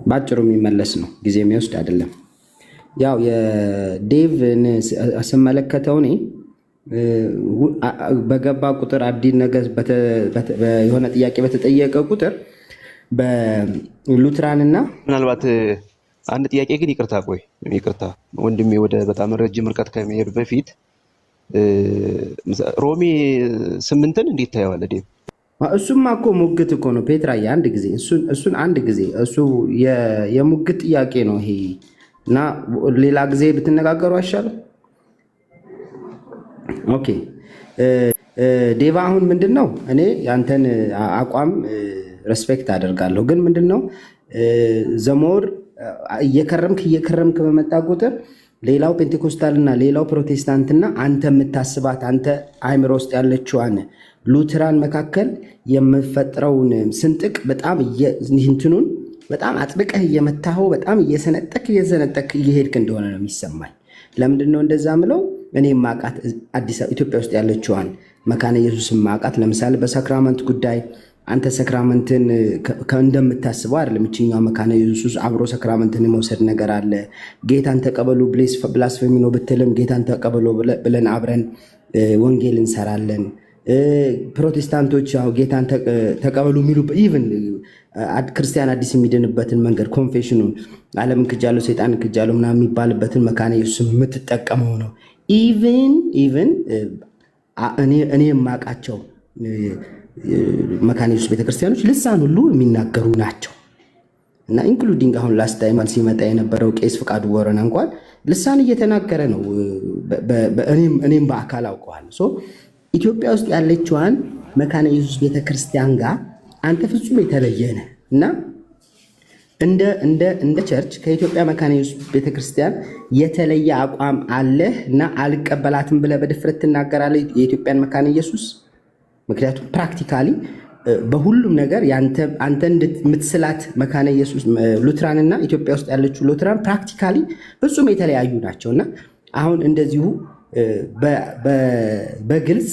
ባጭሩ የሚመለስ ነው፣ ጊዜ የሚወስድ አይደለም። ያው የዴቭን ስመለከተው እኔ በገባ ቁጥር አዲስ ነገር የሆነ ጥያቄ በተጠየቀ ቁጥር በሉትራንና ምናልባት አንድ ጥያቄ ግን ይቅርታ ወንድሜ፣ ወደ በጣም ረጅም ርቀት ከመሄድ በፊት ሮሜ 8ን እንዴት ታየዋለህ ዴቭ? እሱማ እኮ ሙግት እኮ ነው ፔትራዬ። አንድ ጊዜ እሱን አንድ ጊዜ እሱ የሙግት ጥያቄ ነው ይሄ እና ሌላ ጊዜ ብትነጋገሩ አይሻልም? ኦኬ ዴቫ፣ አሁን ምንድን ነው እኔ ያንተን አቋም ሬስፔክት አደርጋለሁ፣ ግን ምንድን ነው ዘሞር እየከረምክ በመጣ ቁጥር ሌላው ፔንቴኮስታልና ሌላው ፕሮቴስታንትና አንተ የምታስባት አንተ አይምሮ ውስጥ ያለችዋን ሉትራን መካከል የምፈጥረውን ስንጥቅ በጣም እንትኑን በጣም አጥብቀህ እየመታኸው በጣም እየዘነጠክ እየሄድክ እንደሆነ ነው የሚሰማኝ። ለምንድን ነው እንደዛ ምለው? እኔ ማቃት አዲስ ኢትዮጵያ ውስጥ ያለችዋን መካነ ኢየሱስ ማቃት፣ ለምሳሌ በሳክራመንት ጉዳይ አንተ ሰክራመንትን እንደምታስበው አይደለም። እችኛው መካነ ኢየሱስ አብሮ ሰክራመንትን የመውሰድ ነገር አለ። ጌታን ተቀበሉ ብላስፌሚ ነው ብትልም ጌታን ተቀበሉ ብለን አብረን ወንጌል እንሰራለን። ፕሮቴስታንቶች ጌታን ተቀበሉ የሚሉ ኢቭን ክርስቲያን አዲስ የሚድንበትን መንገድ ኮንፌሽኑን ዓለምን ክጃለሁ ሰይጣንን ክጃለሁ ምናምን የሚባልበትን መካነ ኢየሱስ የምትጠቀመው ነው። ኢቭን እኔ የማውቃቸው መካነ ኢየሱስ ቤተክርስቲያኖች ልሳን ሁሉ የሚናገሩ ናቸው እና ኢንክሉዲንግ አሁን ላስት ታይም ሲመጣ የነበረው ቄስ ፍቃዱ ወረና እንኳን ልሳን እየተናገረ ነው። እኔም በአካል አውቀዋለሁ። ኢትዮጵያ ውስጥ ያለችዋን መካነ ኢየሱስ ቤተክርስቲያን ጋር አንተ ፍጹም የተለየ ነህ እና እንደ ቸርች ከኢትዮጵያ መካነ ኢየሱስ ቤተክርስቲያን የተለየ አቋም አለህ እና አልቀበላትም ብለህ በድፍረት ትናገራለህ የኢትዮጵያን መካነ ኢየሱስ። ምክንያቱም ፕራክቲካሊ በሁሉም ነገር አንተ የምትስላት መካነ ኢየሱስ ሉትራን እና ኢትዮጵያ ውስጥ ያለችው ሉትራን ፕራክቲካሊ ፍጹም የተለያዩ ናቸው እና አሁን እንደዚሁ በግልጽ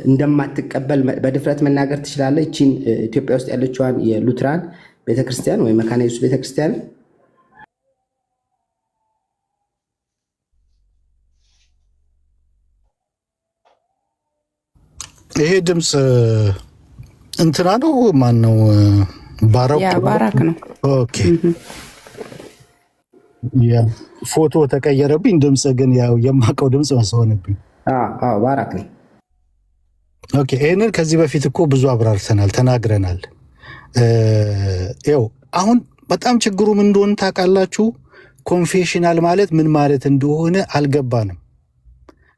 እንደማትቀበል በድፍረት መናገር ትችላለህ ይቺን ኢትዮጵያ ውስጥ ያለችዋን የሉትራን ቤተክርስቲያን ወይ መካነ ኢየሱስ ቤተክርስቲያን? ይሄ ድምፅ እንትና ነው ማን ነው? ባራክ ነው። ኦኬ ያ ፎቶ ተቀየረብኝ፣ ድምፅ ግን ያው የማውቀው ድምፅ መስሆንብኝ። አዎ ባራክ ነው። ኦኬ ይሄንን ከዚህ በፊት እኮ ብዙ አብራርተናል፣ ተናግረናል። ያው አሁን በጣም ችግሩ ምን እንደሆነ ታውቃላችሁ? ኮንፌሽናል ማለት ምን ማለት እንደሆነ አልገባንም።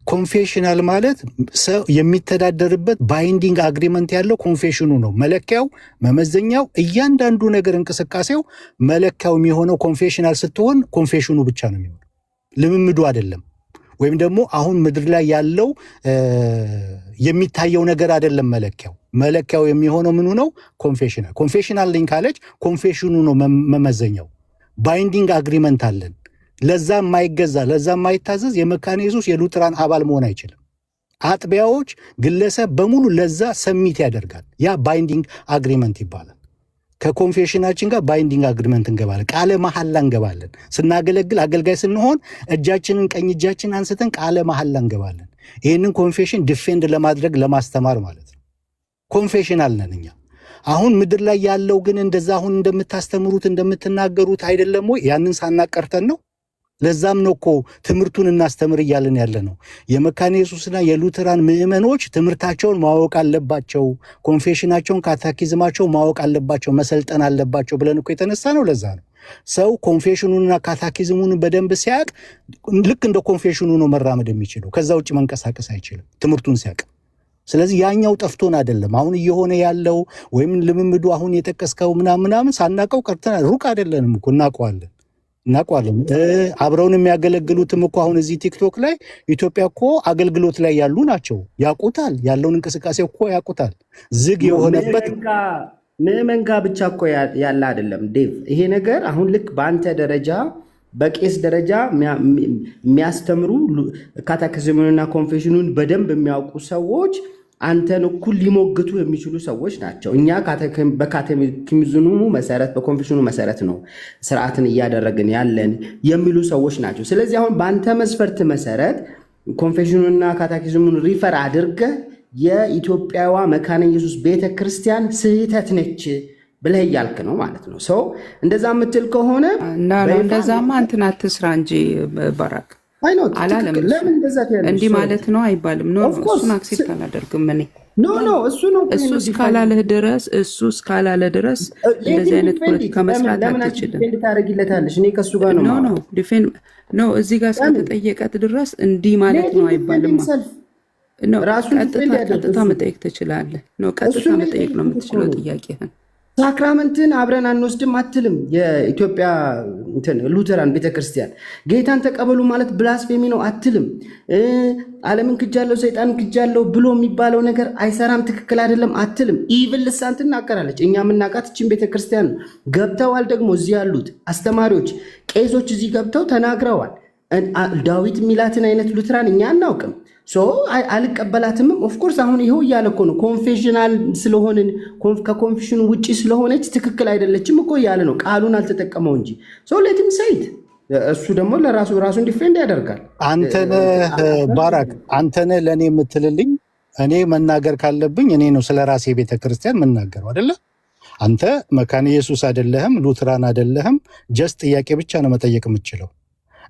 ኮንፌሽናል ማለት ሰው የሚተዳደርበት ባይንዲንግ አግሪመንት ያለው ኮንፌሽኑ ነው። መለኪያው፣ መመዘኛው፣ እያንዳንዱ ነገር እንቅስቃሴው መለኪያው የሚሆነው ኮንፌሽናል ስትሆን ኮንፌሽኑ ብቻ ነው የሚሆነው፣ ልምምዱ አይደለም። ወይም ደግሞ አሁን ምድር ላይ ያለው የሚታየው ነገር አይደለም መለኪያው የሚሆነው ምኑ ነው? ኮንፌሽናል ሊንክ ካለች ኮንፌሽኑ ነው መመዘኛው። ባይንዲንግ አግሪመንት አለን። ለዛ የማይገዛ ለዛ የማይታዘዝ የመካነ ኢየሱስ የሉትራን አባል መሆን አይችልም። አጥቢያዎች፣ ግለሰብ በሙሉ ለዛ ሰሚት ያደርጋል። ያ ባይንዲንግ አግሪመንት ይባላል። ከኮንፌሽናችን ጋር ባይንዲንግ አግሪመንት እንገባለን። ቃለ መሐላ እንገባለን። ስናገለግል አገልጋይ ስንሆን እጃችንን ቀኝ እጃችን አንስተን ቃለ መሐላ እንገባለን። ይህንን ኮንፌሽን ዲፌንድ ለማድረግ ለማስተማር ማለት ነው። ኮንፌሽናል ነን እኛ። አሁን ምድር ላይ ያለው ግን እንደዛ አሁን እንደምታስተምሩት እንደምትናገሩት አይደለም ወይ? ያንን ሳናቀርተን ነው። ለዛም ነው እኮ ትምህርቱን እናስተምር እያለን ያለ ነው። የመካነ ኢየሱስና የሉትራን ምዕመኖች ትምህርታቸውን ማወቅ አለባቸው። ኮንፌሽናቸውን ካታኪዝማቸው ማወቅ አለባቸው፣ መሰልጠን አለባቸው ብለን እኮ የተነሳ ነው። ለዛ ነው ሰው ኮንፌሽኑንና ካታኪዝሙን በደንብ ሲያቅ ልክ እንደ ኮንፌሽኑ ነው መራመድ የሚችለው። ከዛ ውጭ መንቀሳቀስ አይችልም ትምህርቱን ሲያቅ። ስለዚህ ያኛው ጠፍቶን አይደለም አሁን እየሆነ ያለው ወይም ልምምዱ አሁን የጠቀስከው ምናምን ሳናቀው ቀርተን ሩቅ አይደለንም እኮ እናውቀዋለን። አብረውን የሚያገለግሉትም እኮ አሁን እዚህ ቲክቶክ ላይ ኢትዮጵያ እኮ አገልግሎት ላይ ያሉ ናቸው። ያውቁታል፣ ያለውን እንቅስቃሴ እኮ ያውቁታል። ዝግ የሆነበት ምዕመን ጋር ብቻ እኮ ያለ አይደለም ዴቭ። ይሄ ነገር አሁን ልክ በአንተ ደረጃ በቄስ ደረጃ የሚያስተምሩ ካታኪዝሙንና ኮንፌሽኑን በደንብ የሚያውቁ ሰዎች አንተን እኩል ሊሞግቱ የሚችሉ ሰዎች ናቸው። እኛ በካቴኪዝሙ መሰረት በኮንፌሽኑ መሰረት ነው ስርዓትን እያደረግን ያለን የሚሉ ሰዎች ናቸው። ስለዚህ አሁን በአንተ መስፈርት መሰረት ኮንፌሽኑና ካታኪዝሙን ሪፈር አድርገህ የኢትዮጵያዋ መካነ ኢየሱስ ቤተክርስቲያን ስህተት ነች ብለህ እያልክ ነው ማለት ነው። ሰው እንደዛ የምትል ከሆነ እንደዛማ እንትን አትስራ እንጂ ባራክ አላለም። እንዲህ ማለት ነው አይባልም። እሱን አክሴፕት አላደርግም እኔ። እሱ እስካላለ ድረስ እንደዚህ አይነት ፖለቲካ መስራት አትችልም። ታደርጊለታለሽ። እኔ ከሱ ጋር ነው እዚህ ጋር እስከተጠየቀት ድረስ እንዲህ ማለት ነው አይባልም። ቀጥታ መጠየቅ ትችላለህ። ቀጥታ መጠየቅ ነው የምትችለው ጥያቄህን። ሳክራመንትን አብረን አንወስድም አትልም። የኢትዮጵያ ሉተራን ቤተክርስቲያን ጌታን ተቀበሉ ማለት ብላስፌሚ ነው አትልም። ዓለምን ክጃለሁ ሰይጣን ክጃለሁ ብሎ የሚባለው ነገር አይሰራም፣ ትክክል አይደለም አትልም። ኢቭን ልሳን ትናገራለች። እኛ የምናውቃት ይህችን ቤተክርስቲያን ነው። ገብተዋል ደግሞ እዚህ ያሉት አስተማሪዎች፣ ቄሶች እዚህ ገብተው ተናግረዋል። ዳዊት የሚላትን አይነት ሉትራን እኛ አናውቅም። አልቀበላትም። ኦፍኮርስ አሁን ይኸው እያለ እኮ ነው። ኮንፌሽናል ስለሆንን ከኮንፌሽኑ ውጭ ስለሆነች ትክክል አይደለችም እኮ እያለ ነው። ቃሉን አልተጠቀመው እንጂ ሌትም ሰይድ እሱ ደግሞ ራሱን ዲፌንድ ያደርጋል። አንተነህ ባራክ፣ አንተነህ ለእኔ የምትልልኝ እኔ መናገር ካለብኝ እኔ ነው ስለ ራሴ ቤተክርስቲያን የምናገረው አይደለ? አንተ መካነ ኢየሱስ አይደለህም፣ ሉትራን አይደለህም። ጀስት ጥያቄ ብቻ ነው መጠየቅ የምችለው።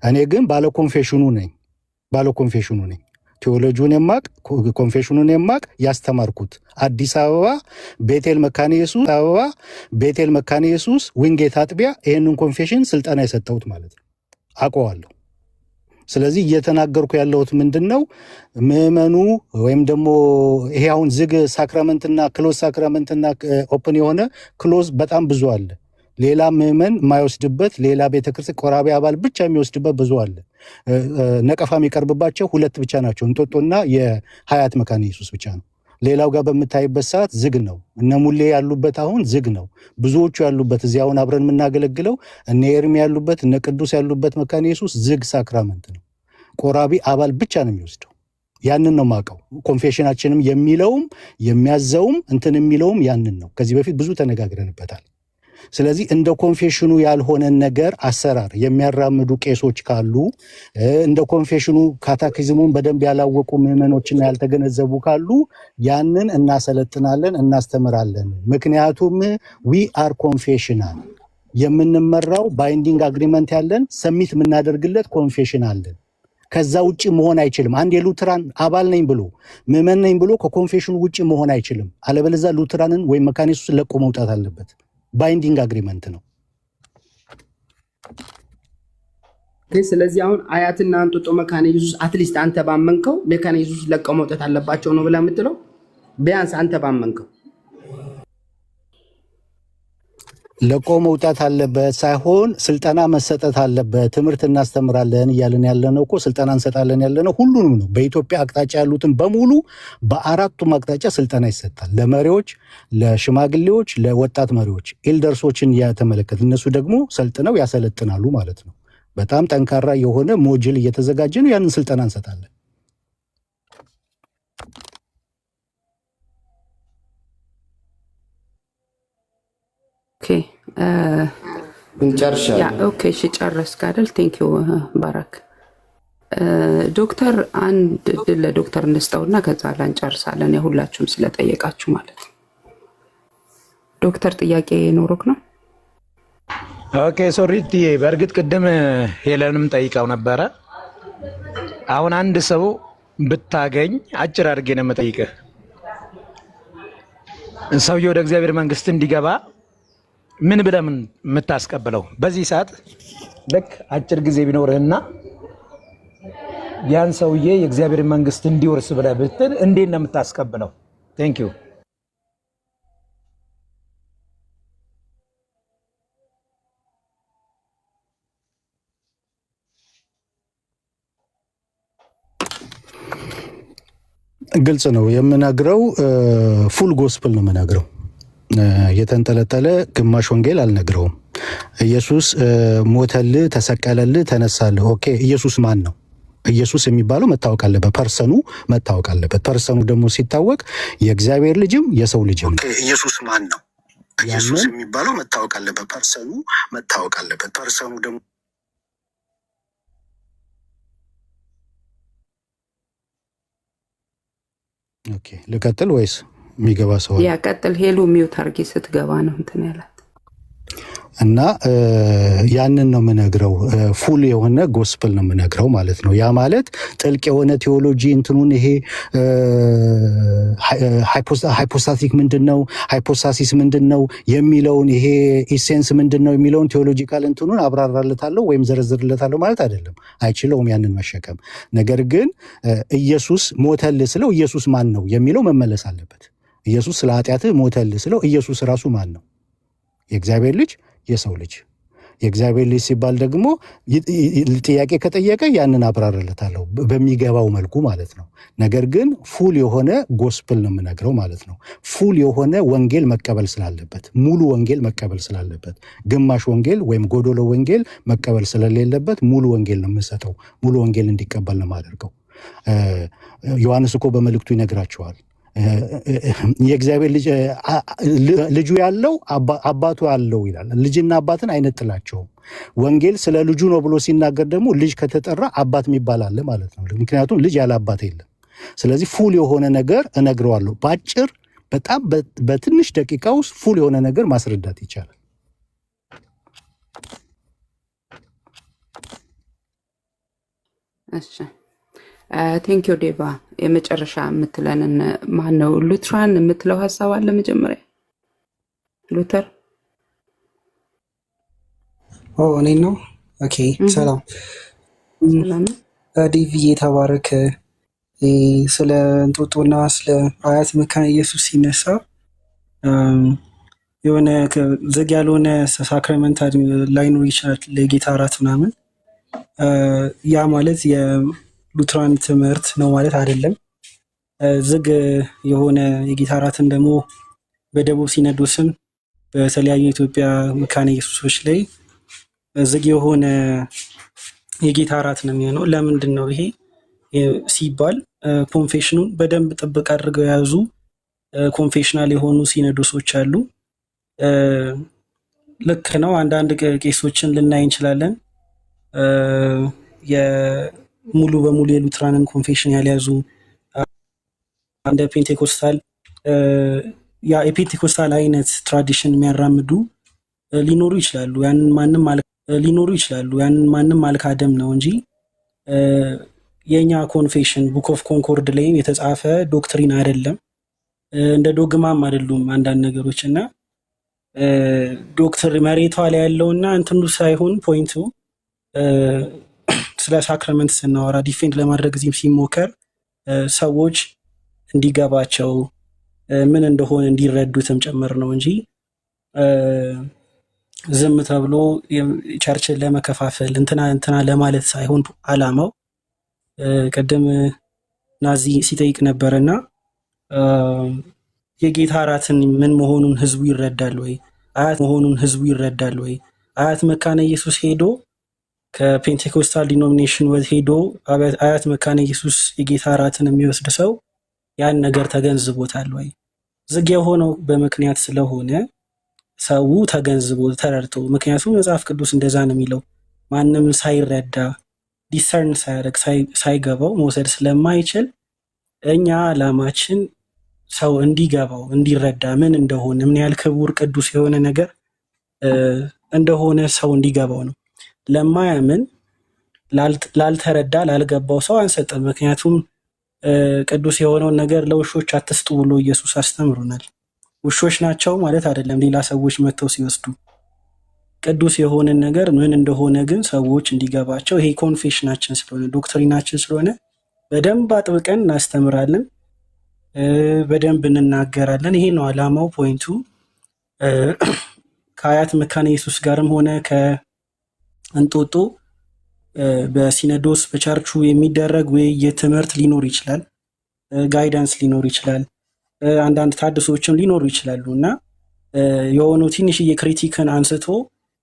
እኔ ግን ባለ ኮንፌሽኑ ነኝ። ቴዎሎጂውን የማቅ ኮንፌሽኑን የማቅ ያስተማርኩት አዲስ አበባ ቤቴል መካነ ኢየሱስ ዊንጌት አጥቢያ ይህንን ኮንፌሽን ስልጠና የሰጠሁት ማለት ነው። አውቀዋለሁ። ስለዚህ እየተናገርኩ ያለሁት ምንድነው ምዕመኑ ወይም ደግሞ ይሄ አሁን ዝግ ሳክራመንትና ክሎዝ ሳክራመንትና ኦፕን የሆነ ክሎዝ በጣም ብዙ አለ። ሌላ ምዕመን የማይወስድበት ሌላ ቤተክርስቲያን ቆራቢ አባል ብቻ የሚወስድበት ብዙ አለ። ነቀፋ የሚቀርብባቸው ሁለት ብቻ ናቸው፣ እንጦጦና የሀያት መካነ ኢየሱስ ብቻ ነው። ሌላው ጋር በምታይበት ሰዓት ዝግ ነው። እነ ሙሌ ያሉበት አሁን ዝግ ነው። ብዙዎቹ ያሉበት እዚህ አሁን አብረን የምናገለግለው እነ ኤርሚ ያሉበት እነ ቅዱስ ያሉበት መካነ ኢየሱስ ዝግ ሳክራመንት ነው። ቆራቢ አባል ብቻ ነው የሚወስደው። ያንን ነው የማውቀው። ኮንፌሽናችንም የሚለውም የሚያዘውም እንትን የሚለውም ያንን ነው። ከዚህ በፊት ብዙ ተነጋግረንበታል። ስለዚህ እንደ ኮንፌሽኑ ያልሆነን ነገር አሰራር የሚያራምዱ ቄሶች ካሉ እንደ ኮንፌሽኑ ካታኪዝሙን በደንብ ያላወቁ ምዕመኖችና ያልተገነዘቡ ካሉ ያንን እናሰለጥናለን፣ እናስተምራለን። ምክንያቱም ዊ አር ኮንፌሽናል፣ የምንመራው ባይንዲንግ አግሪመንት ያለን ሰሚት የምናደርግለት ኮንፌሽን አለን። ከዛ ውጭ መሆን አይችልም። አንድ የሉትራን አባል ነኝ ብሎ ምዕመን ነኝ ብሎ ከኮንፌሽኑ ውጭ መሆን አይችልም። አለበለዚያ ሉትራንን ወይም መካነ ኢየሱስን ለቆ መውጣት አለበት። ባይንዲንግ አግሪመንት ነው። ስለዚህ አሁን አያትና እንጦጦ መካነ ኢየሱስ አትሊስት አንተ ባመንከው መካነ ኢየሱስ ለቀው መውጣት አለባቸው ነው ብላ የምትለው? ቢያንስ አንተ ባመንከው ለቆ መውጣት አለበት ሳይሆን ስልጠና መሰጠት አለበት። ትምህርት እናስተምራለን እያለን ያለነው እኮ ስልጠና እንሰጣለን ያለነው ሁሉንም ነው። በኢትዮጵያ አቅጣጫ ያሉትን በሙሉ በአራቱም አቅጣጫ ስልጠና ይሰጣል። ለመሪዎች፣ ለሽማግሌዎች፣ ለወጣት መሪዎች ኤልደርሶችን ያተመለከተ እነሱ ደግሞ ሰልጥነው ያሰለጥናሉ ማለት ነው። በጣም ጠንካራ የሆነ ሞጁል እየተዘጋጀ ነው። ያንን ስልጠና እንሰጣለን። እሺ ጨረስክ አይደል? ቴንክ ዩ ባራክ። ዶክተር አንድ እድል ለዶክተር እንስጠውና ከዛ ላይ እንጨርሳለን። የሁላችሁም ስለጠየቃችሁ ማለት ነው። ዶክተር ጥያቄ ኖሮክ ነው? ኦኬ ሶሪቲ። በእርግጥ ቅድም ሄለንም ጠይቀው ነበረ። አሁን አንድ ሰው ብታገኝ አጭር አድርጌ ነው የምጠይቅህ። ሰውዬው ወደ እግዚአብሔር መንግስት እንዲገባ ምን ብለህ የምታስቀብለው? በዚህ ሰዓት ልክ አጭር ጊዜ ቢኖርህና ያን ሰውዬ የእግዚአብሔር መንግስት እንዲወርስ ብለህ ብትል እንዴት ነው የምታስቀብለው? ቴንክ ዩ። ግልጽ ነው የምነግረው። ፉል ጎስፕል ነው የምነግረው። የተንጠለጠለ ግማሽ ወንጌል አልነግረውም። ኢየሱስ ሞተልህ፣ ተሰቀለልህ፣ ተነሳልህ። ኦኬ ኢየሱስ ማን ነው? ኢየሱስ የሚባለው መታወቅ አለበት። ፐርሰኑ መታወቅ አለበት። ፐርሰኑ ደግሞ ሲታወቅ የእግዚአብሔር ልጅም የሰው ልጅም ነው። ኢየሱስ ማን ነው? ኢየሱስ የሚባለው መታወቅ አለበት። ፐርሰኑ መታወቅ አለበት። ፐርሰኑ ደግሞ ኦኬ ልቀጥል ወይስ የሚገባ ሰው? ያ ቀጥል። ሄሉ ሚውት አድርጊ ስትገባ ነው እንትን ያላት እና ያንን ነው የምነግረው። ፉል የሆነ ጎስፕል ነው የምነግረው ማለት ነው። ያ ማለት ጥልቅ የሆነ ቴዎሎጂ እንትኑን ይሄ ሃይፖስታቲክ ምንድነው፣ ሃይፖስታሲስ ምንድነው የሚለውን ይሄ ኢሴንስ ምንድነው የሚለውን ቴዎሎጂካል እንትኑን አብራራለታለሁ ወይም ዘረዝርለታለሁ ማለት አይደለም። አይችለውም ያንን መሸከም። ነገር ግን ኢየሱስ ሞተልህ ስለው ኢየሱስ ማን ነው የሚለው መመለስ አለበት። ኢየሱስ ስለ ኃጢአትህ ሞተልህ ስለው ኢየሱስ ራሱ ማን ነው? የእግዚአብሔር ልጅ የሰው ልጅ። የእግዚአብሔር ልጅ ሲባል ደግሞ ጥያቄ ከጠየቀ ያንን አብራራለታለሁ በሚገባው መልኩ ማለት ነው። ነገር ግን ፉል የሆነ ጎስፕል ነው የምነግረው ማለት ነው። ፉል የሆነ ወንጌል መቀበል ስላለበት፣ ሙሉ ወንጌል መቀበል ስላለበት፣ ግማሽ ወንጌል ወይም ጎዶሎ ወንጌል መቀበል ስለሌለበት ሙሉ ወንጌል ነው የምሰጠው። ሙሉ ወንጌል እንዲቀበል ነው የማደርገው። ዮሐንስ እኮ በመልእክቱ ይነግራቸዋል። የእግዚአብሔር ልጁ ያለው አባቱ አለው ይላል። ልጅና አባትን አይነጥላቸውም። ወንጌል ስለ ልጁ ነው ብሎ ሲናገር ደግሞ ልጅ ከተጠራ አባት የሚባል አለ ማለት ነው። ምክንያቱም ልጅ ያለ አባት የለም። ስለዚህ ፉል የሆነ ነገር እነግረዋለሁ። በአጭር በጣም በትንሽ ደቂቃ ውስጥ ፉል የሆነ ነገር ማስረዳት ይቻላል። እሺ ቴንክ ዩ ዴቫ። የመጨረሻ የምትለንን ማን ነው? ሉትራን የምትለው ሀሳብ አለ መጀመሪያ? ሉተር እኔ ነው። ኦኬ ሰላም። ሰላም ዴቪዬ ተባረክ። ስለ እንጦጦና ስለ አያት መካነ ኢየሱስ ሲነሳ የሆነ ዝግ ያልሆነ ሳክራመንት ላይኖር ይችላል ለጌታ እራት ምናምን። ያ ማለት የሉትራን ትምህርት ነው ማለት አይደለም። ዝግ የሆነ የጌታ እራትን ደግሞ በደቡብ ሲኖዶስም በተለያዩ የኢትዮጵያ መካነ ኢየሱሶች ላይ ዝግ የሆነ የጌታ እራት ነው የሚሆነው። ለምንድን ነው ይሄ ሲባል ኮንፌሽኑን በደንብ ጥብቅ አድርገው የያዙ ኮንፌሽናል የሆኑ ሲኖዶሶች አሉ። ልክ ነው። አንዳንድ ቄሶችን ልናይ እንችላለን ሙሉ በሙሉ የሉትራንን ኮንፌሽን ያልያዙ እንደ ፔንቴኮስታል የፔንቴኮስታል አይነት ትራዲሽን የሚያራምዱ ሊኖሩ ይችላሉ። ያንን ማንም አልካደም ነው እንጂ የኛ ኮንፌሽን ቡክ ኦፍ ኮንኮርድ ላይ የተጻፈ ዶክትሪን አይደለም። እንደ ዶግማም አይደሉም አንዳንድ ነገሮች እና ዶክትር መሬቷ ላይ ያለውና እንትኑ ሳይሆን ፖይንቱ ስለ ሳክራመንት ስናወራ ዲፌንድ ለማድረግ እዚህም ሲሞከር ሰዎች እንዲገባቸው ምን እንደሆነ እንዲረዱትም ጭምር ነው እንጂ ዝም ተብሎ ቸርችን ለመከፋፈል እንትና ለማለት ሳይሆን አላማው። ቀደም ናዚ ሲጠይቅ ነበርና የጌታ እራትን ምን መሆኑን ህዝቡ ይረዳል ወይ? አያት መሆኑን ህዝቡ ይረዳል ወይ? አያት መካነ ኢየሱስ ሄዶ ከፔንቴኮስታል ዲኖሚኔሽን ሄዶ አያት መካነ ኢየሱስ የጌታ እራትን የሚወስድ ሰው ያን ነገር ተገንዝቦታል ወይ? ዝግ የሆነው በምክንያት ስለሆነ ሰው ተገንዝቦ ተረድቶ፣ ምክንያቱም መጽሐፍ ቅዱስ እንደዛ ነው የሚለው ማንም ሳይረዳ ዲሰርን ሳያደርግ ሳይገባው መውሰድ ስለማይችል እኛ ዓላማችን ሰው እንዲገባው እንዲረዳ ምን እንደሆነ ምን ያህል ክቡር ቅዱስ የሆነ ነገር እንደሆነ ሰው እንዲገባው ነው። ለማያምን ላልተረዳ ላልገባው ሰው አንሰጥም። ምክንያቱም ቅዱስ የሆነውን ነገር ለውሾች አትስጡ ብሎ ኢየሱስ አስተምሮናል። ውሾች ናቸው ማለት አይደለም ሌላ ሰዎች መጥተው ሲወስዱ። ቅዱስ የሆነን ነገር ምን እንደሆነ ግን ሰዎች እንዲገባቸው ይሄ ኮንፌሽናችን ስለሆነ ዶክትሪናችን ስለሆነ በደንብ አጥብቀን እናስተምራለን፣ በደንብ እንናገራለን። ይሄ ነው ዓላማው፣ ፖይንቱ። ከአያት መካነ ኢየሱስ ጋርም ሆነ ከእንጦጦ በሲኖዶስ በቸርቹ የሚደረግ ውይይት ትምህርት ሊኖር ይችላል፣ ጋይዳንስ ሊኖር ይችላል፣ አንዳንድ ታድሶችም ሊኖሩ ይችላሉ እና የሆኑ ትንሽዬ ክሪቲክን አንስቶ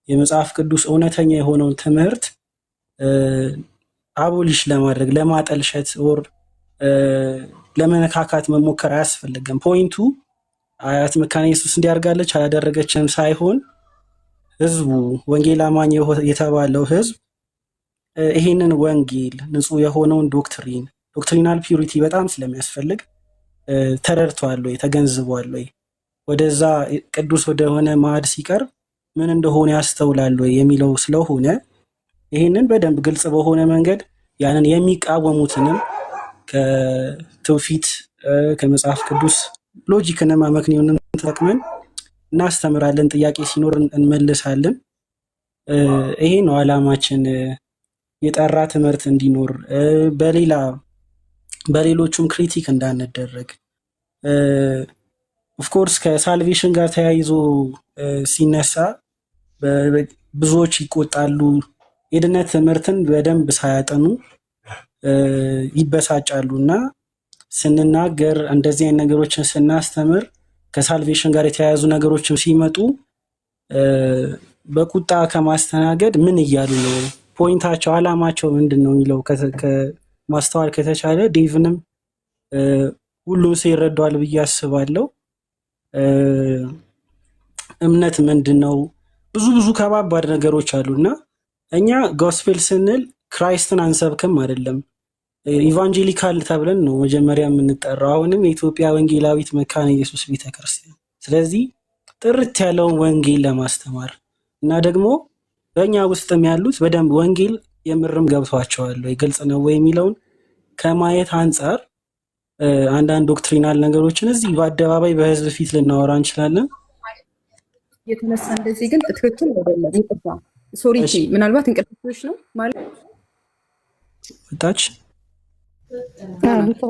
የመጽሐፍ ቅዱስ እውነተኛ የሆነውን ትምህርት አቦሊሽ ለማድረግ ለማጠልሸት ወር ለመነካካት መሞከር አያስፈልግም። ፖይንቱ አያት መካነ ኢየሱስ እንዲያርጋለች አላደረገችም ሳይሆን ህዝቡ ወንጌል አማኝ የተባለው ህዝብ ይሄንን ወንጌል ንጹህ የሆነውን ዶክትሪናል ፒዩሪቲ በጣም ስለሚያስፈልግ ተረድቷል ወይ ተገንዝቧል ወይ ወደዛ ቅዱስ ወደሆነ ማዕድ ሲቀርብ ምን እንደሆነ ያስተውላል ወይ የሚለው ስለሆነ ይሄንን በደንብ ግልጽ በሆነ መንገድ ያንን የሚቃወሙትንም ከትውፊት ከመጽሐፍ ቅዱስ ሎጂክንም አመክንዮንም ተጠቅመን እናስተምራለን። ጥያቄ ሲኖር እንመልሳለን። ይሄ ነው ዓላማችን፣ የጠራ ትምህርት እንዲኖር በሌሎቹም ክሪቲክ እንዳንደረግ። ኦፍኮርስ ከሳልቬሽን ጋር ተያይዞ ሲነሳ ብዙዎች ይቆጣሉ። የድነት ትምህርትን በደንብ ሳያጠኑ ይበሳጫሉ እና ስንናገር እንደዚህ አይነት ነገሮችን ስናስተምር ከሳልቬሽን ጋር የተያያዙ ነገሮችን ሲመጡ በቁጣ ከማስተናገድ ምን እያሉ ነው፣ ፖይንታቸው ዓላማቸው ምንድን ነው የሚለው ማስተዋል ከተቻለ ዴቭንም ሁሉም ሰው ይረዳዋል ብዬ አስባለሁ። እምነት ምንድን ነው? ብዙ ከባባድ ነገሮች አሉና እኛ ጎስፔል ስንል ክራይስትን አንሰብክም አይደለም፣ ኢቫንጀሊካል ተብለን ነው መጀመሪያ የምንጠራው። አሁንም የኢትዮጵያ ወንጌላዊት መካነ ኢየሱስ ቤተክርስቲያን። ስለዚህ ጥርት ያለውን ወንጌል ለማስተማር እና ደግሞ በእኛ ውስጥም ያሉት በደንብ ወንጌል የምርም ገብቷቸዋል ወይ ግልጽ ነው ወይ የሚለውን ከማየት አንጻር አንዳንድ ዶክትሪናል ነገሮችን እዚህ በአደባባይ በህዝብ ፊት ልናወራ እንችላለን። የተነሳ እንደዚህ ግን ትክክል አይደለም። ይቅርታ ሶሪ፣ ምናልባት እንቅልፎች ነው ማለት ወጣች።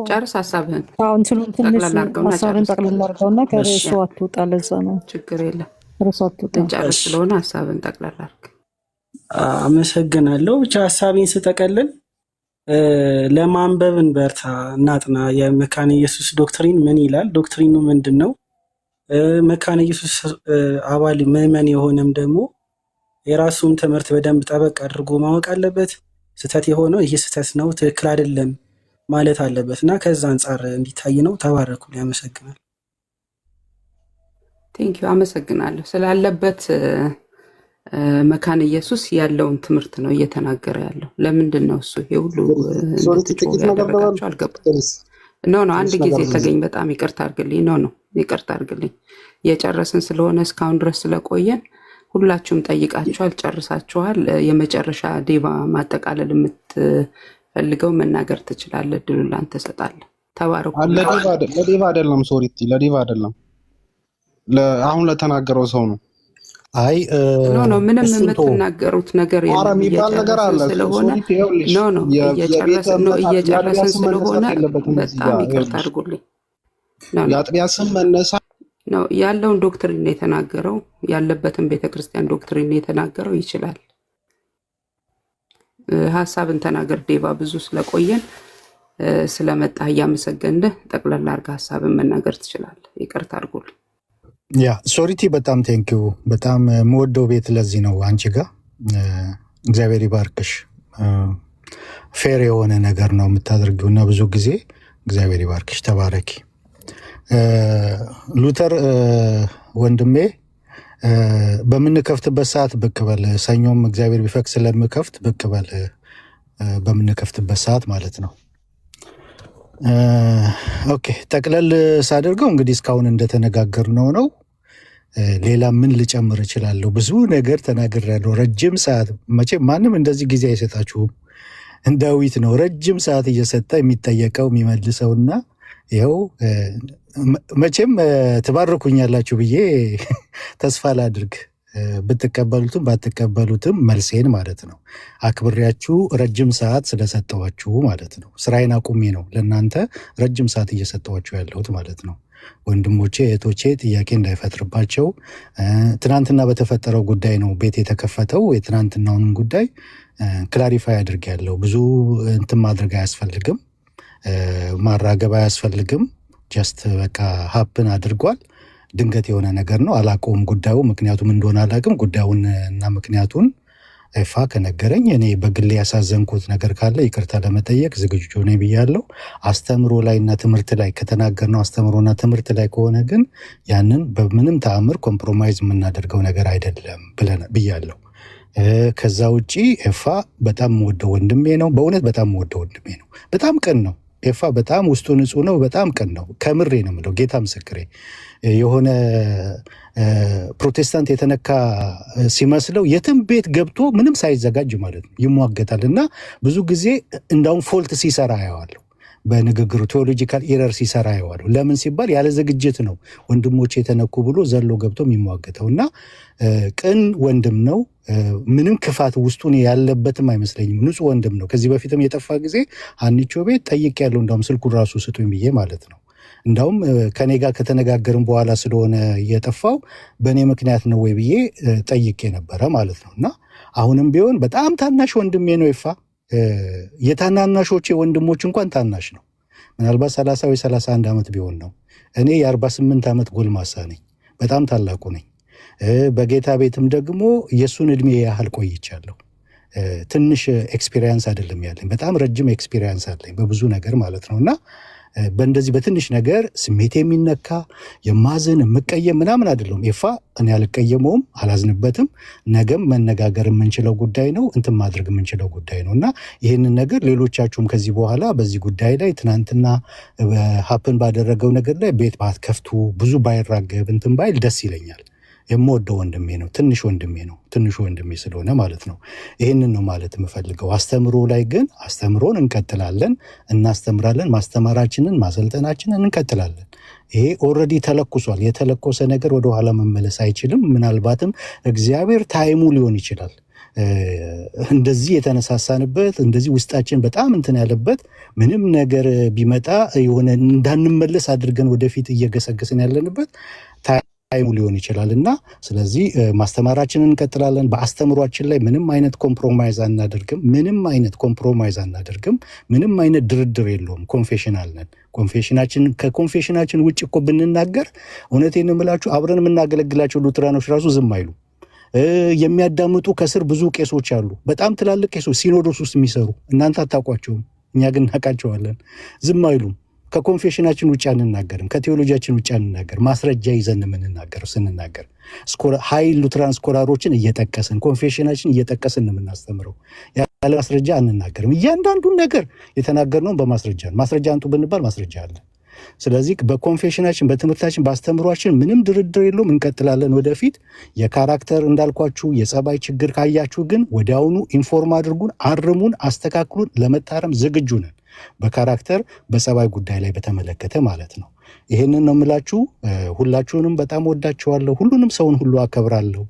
ጨርስ ሀሳብህን። እንትኑን ትንሽ ሀሳብን ጠቅልል አድርገውና ከርዕሱ አትውጣ። ለዛ ነው ችግር የለም። ርዕሱ አትውጣ። ጨርስ ስለሆነ ሀሳብን ጠቅልል አድርግ። አመሰግናለሁ። ብቻ ሀሳቤን ስጠቀልል ለማንበብ እንበርታ፣ እናጥና። የመካነ ኢየሱስ ዶክትሪን ምን ይላል? ዶክትሪኑ ምንድን ነው? መካነ ኢየሱስ አባል ምዕመን የሆነም ደግሞ የራሱን ትምህርት በደንብ ጠበቅ አድርጎ ማወቅ አለበት። ስህተት የሆነው ይህ ስህተት ነው፣ ትክክል አይደለም ማለት አለበት እና ከዛ አንጻር እንዲታይ ነው። ተባረኩ። ያመሰግናል። ቴንኪዩ። አመሰግናለሁ። ስላለበት መካነ ኢየሱስ ያለውን ትምህርት ነው እየተናገረ ያለው። ለምንድን ነው እሱ ይሄ ሁሉ እንድትጮህ ያደረጋቸው አልገባም። ኖ አንድ ጊዜ ተገኝ። በጣም ይቅርታ አድርግልኝ። ኖ ይቅርታ አድርግልኝ። የጨረስን ስለሆነ እስካሁን ድረስ ስለቆየን ሁላችሁም ጠይቃችኋል፣ ጨርሳችኋል። የመጨረሻ ዴቫ ማጠቃለል የምትፈልገው መናገር ትችላለህ። እድሉን ላንተ እሰጣለሁ። ተባረኩ። ለዴቫ አይደለም፣ ሶሪቲ ለዴቫ አይደለም፣ አሁን ለተናገረው ሰው ነው። አይ ኖ ምንም የምትናገሩት ነገር የለም። የሚባል ነገር አለ ስለሆነ ኖ እየጨረስን ስለሆነ በጣም ይቅርታ አድርጉልኝ። የአጥቢያ ስም መነሳ ነው ያለውን ዶክትሪን የተናገረው፣ ያለበትን ቤተክርስቲያን ዶክትሪን የተናገረው። ይችላል ሀሳብን ተናገር ዴቫ። ብዙ ስለቆየን ስለመጣህ እያመሰገንህ ጠቅላላ አድርጋ ሀሳብን መናገር ትችላለህ። ይቅርታ አድርጉልኝ። ያ ሶሪቲ በጣም ቴንኪዩ። በጣም የምወደው ቤት ለዚህ ነው አንቺ ጋር። እግዚአብሔር ይባርክሽ። ፌር የሆነ ነገር ነው የምታደርጊው እና ብዙ ጊዜ እግዚአብሔር ይባርክሽ። ተባረኪ። ሉተር ወንድሜ በምንከፍትበት ሰዓት ብቅ በል። ሰኞም እግዚአብሔር ቢፈቅድ ስለምከፍት ብቅ በል፣ በምንከፍትበት ሰዓት ማለት ነው። ኦኬ ጠቅለል ሳደርገው እንግዲህ እስካሁን እንደተነጋገርነው ነው። ሌላ ምን ልጨምር እችላለሁ? ብዙ ነገር ተናግሬያለሁ። ረጅም ሰዓት መቼም ማንም እንደዚህ ጊዜ አይሰጣችሁም። ዳዊት ነው ረጅም ሰዓት እየሰጠ የሚጠየቀው የሚመልሰውና ይኸው መቼም ትባርኩኛላችሁ ብዬ ተስፋ ላድርግ። ብትቀበሉትም ባትቀበሉትም መልሴን ማለት ነው። አክብሬያችሁ ረጅም ሰዓት ስለሰጠዋችሁ ማለት ነው። ስራዬን አቁሜ ነው ለእናንተ ረጅም ሰዓት እየሰጠዋችሁ ያለሁት ማለት ነው። ወንድሞቼ እህቶቼ ጥያቄ እንዳይፈጥርባቸው። ትናንትና በተፈጠረው ጉዳይ ነው ቤት የተከፈተው። የትናንትናውንም ጉዳይ ክላሪፋይ አድርጌያለሁ። ብዙ እንትን ማድረግ አያስፈልግም፣ ማራገብ አያስፈልግም። ጀስት በቃ ሀፕን አድርጓል። ድንገት የሆነ ነገር ነው። አላውቀውም ጉዳዩ ምክንያቱም እንደሆነ አላውቅም። ጉዳዩን እና ምክንያቱን ኤፋ ከነገረኝ እኔ በግሌ ያሳዘንኩት ነገር ካለ ይቅርታ ለመጠየቅ ዝግጁ ነኝ ብያለሁ። አስተምሮ ላይ እና ትምህርት ላይ ከተናገርነው አስተምሮና ትምህርት ላይ ከሆነ ግን ያንን በምንም ተአምር ኮምፕሮማይዝ የምናደርገው ነገር አይደለም ብያለሁ። ከዛ ውጪ ኤፋ በጣም ወደው ወንድሜ ነው። በእውነት በጣም ወደው ወንድሜ ነው። በጣም ቅን ነው። ኤፋ በጣም ውስጡ ንጹህ ነው። በጣም ቅን ነው። ከምሬ ነው የምለው። ጌታ ምስክሬ። የሆነ ፕሮቴስታንት የተነካ ሲመስለው የትም ቤት ገብቶ ምንም ሳይዘጋጅ ማለት ነው ይሟገታል። እና ብዙ ጊዜ እንዳውም ፎልት ሲሰራ አየዋለሁ። በንግግሩ ቴዎሎጂካል ኤረር ሲሰራ አየዋለሁ። ለምን ሲባል ያለ ዝግጅት ነው ወንድሞች የተነኩ ብሎ ዘሎ ገብቶ የሚሟገተው። እና ቅን ወንድም ነው። ምንም ክፋት ውስጡን ያለበትም አይመስለኝም። ንጹህ ወንድም ነው። ከዚህ በፊትም የጠፋ ጊዜ ሀኒቾ ቤት ጠይቄያለሁ። እንዳውም ስልኩን ራሱ ስጡኝ ብዬ ማለት ነው። እንዳውም ከኔ ጋር ከተነጋገርን በኋላ ስለሆነ የጠፋው በእኔ ምክንያት ነው ወይ ብዬ ጠይቄ ነበረ ማለት ነው። እና አሁንም ቢሆን በጣም ታናሽ ወንድሜ ነው። ይፋ የታናናሾቼ ወንድሞች እንኳን ታናሽ ነው። ምናልባት 30 ወይ 31 ዓመት ቢሆን ነው። እኔ የ48 ዓመት ጎልማሳ ነኝ። በጣም ታላቁ ነኝ። በጌታ ቤትም ደግሞ የእሱን እድሜ ያህል ቆይቻለሁ። ትንሽ ኤክስፒሪየንስ አይደለም ያለኝ፣ በጣም ረጅም ኤክስፒሪየንስ አለኝ በብዙ ነገር ማለት ነው። እና በእንደዚህ በትንሽ ነገር ስሜት የሚነካ የማዝን የምቀየም ምናምን አይደለም። ኤፋ እኔ አልቀየመውም፣ አላዝንበትም። ነገም መነጋገር የምንችለው ጉዳይ ነው፣ እንትን ማድረግ የምንችለው ጉዳይ ነው። እና ይህንን ነገር ሌሎቻችሁም ከዚህ በኋላ በዚህ ጉዳይ ላይ ትናንትና ሀፕን ባደረገው ነገር ላይ ቤት ባትከፍቱ፣ ብዙ ባይራገብ እንትን ባይል ደስ ይለኛል። የምወደው ወንድሜ ነው። ትንሽ ወንድሜ ነው። ትንሹ ወንድሜ ስለሆነ ማለት ነው። ይህንን ነው ማለት የምፈልገው። አስተምሮ ላይ ግን አስተምሮን እንቀጥላለን፣ እናስተምራለን። ማስተማራችንን ማሰልጠናችንን እንቀጥላለን። ይሄ ኦልሬዲ ተለኩሷል። የተለኮሰ ነገር ወደኋላ መመለስ አይችልም። ምናልባትም እግዚአብሔር ታይሙ ሊሆን ይችላል። እንደዚህ የተነሳሳንበት እንደዚህ ውስጣችን በጣም እንትን ያለበት ምንም ነገር ቢመጣ የሆነ እንዳንመለስ አድርገን ወደፊት እየገሰገስን ያለንበት ታይሙ ሊሆን ይችላል እና ስለዚህ ማስተማራችንን እንቀጥላለን። በአስተምሯችን ላይ ምንም አይነት ኮምፕሮማይዝ አናደርግም። ምንም አይነት ድርድር የለውም። ኮንፌሽናል ነን። ከኮንፌሽናችን ውጭ እኮ ብንናገር እውነቴን ነው የምላችሁ አብረን የምናገለግላቸው ሉትራኖች ራሱ ዝም አይሉ። የሚያዳምጡ ከስር ብዙ ቄሶች አሉ፣ በጣም ትላልቅ ቄሶች ሲኖዶስ ውስጥ የሚሰሩ እናንተ አታውቋቸውም፣ እኛ ግን እናውቃቸዋለን። ዝም አይሉም። ከኮንፌሽናችን ውጭ አንናገርም፣ ከቴዎሎጂያችን ውጭ አንናገርም። ማስረጃ ይዘን የምንናገረው ስንናገር ሀይል ሉትራን ስኮላሮችን እየጠቀስን ኮንፌሽናችን እየጠቀስን የምናስተምረው ያለ ማስረጃ አንናገርም። እያንዳንዱን ነገር የተናገርነውን በማስረጃ ነው። ማስረጃ አንጡ ብንባል ማስረጃ አለ። ስለዚህ በኮንፌሽናችን በትምህርታችን በአስተምሯችን ምንም ድርድር የለውም። እንቀጥላለን ወደፊት። የካራክተር እንዳልኳችሁ የጸባይ ችግር ካያችሁ ግን ወዲያውኑ ኢንፎርም አድርጉን፣ አርሙን፣ አስተካክሉን። ለመታረም ዝግጁ ነን። በካራክተር በጸባይ ጉዳይ ላይ በተመለከተ ማለት ነው። ይሄንን ነው የምላችሁ። ሁላችሁንም በጣም ወዳችኋለሁ። ሁሉንም ሰውን ሁሉ አከብራለሁ።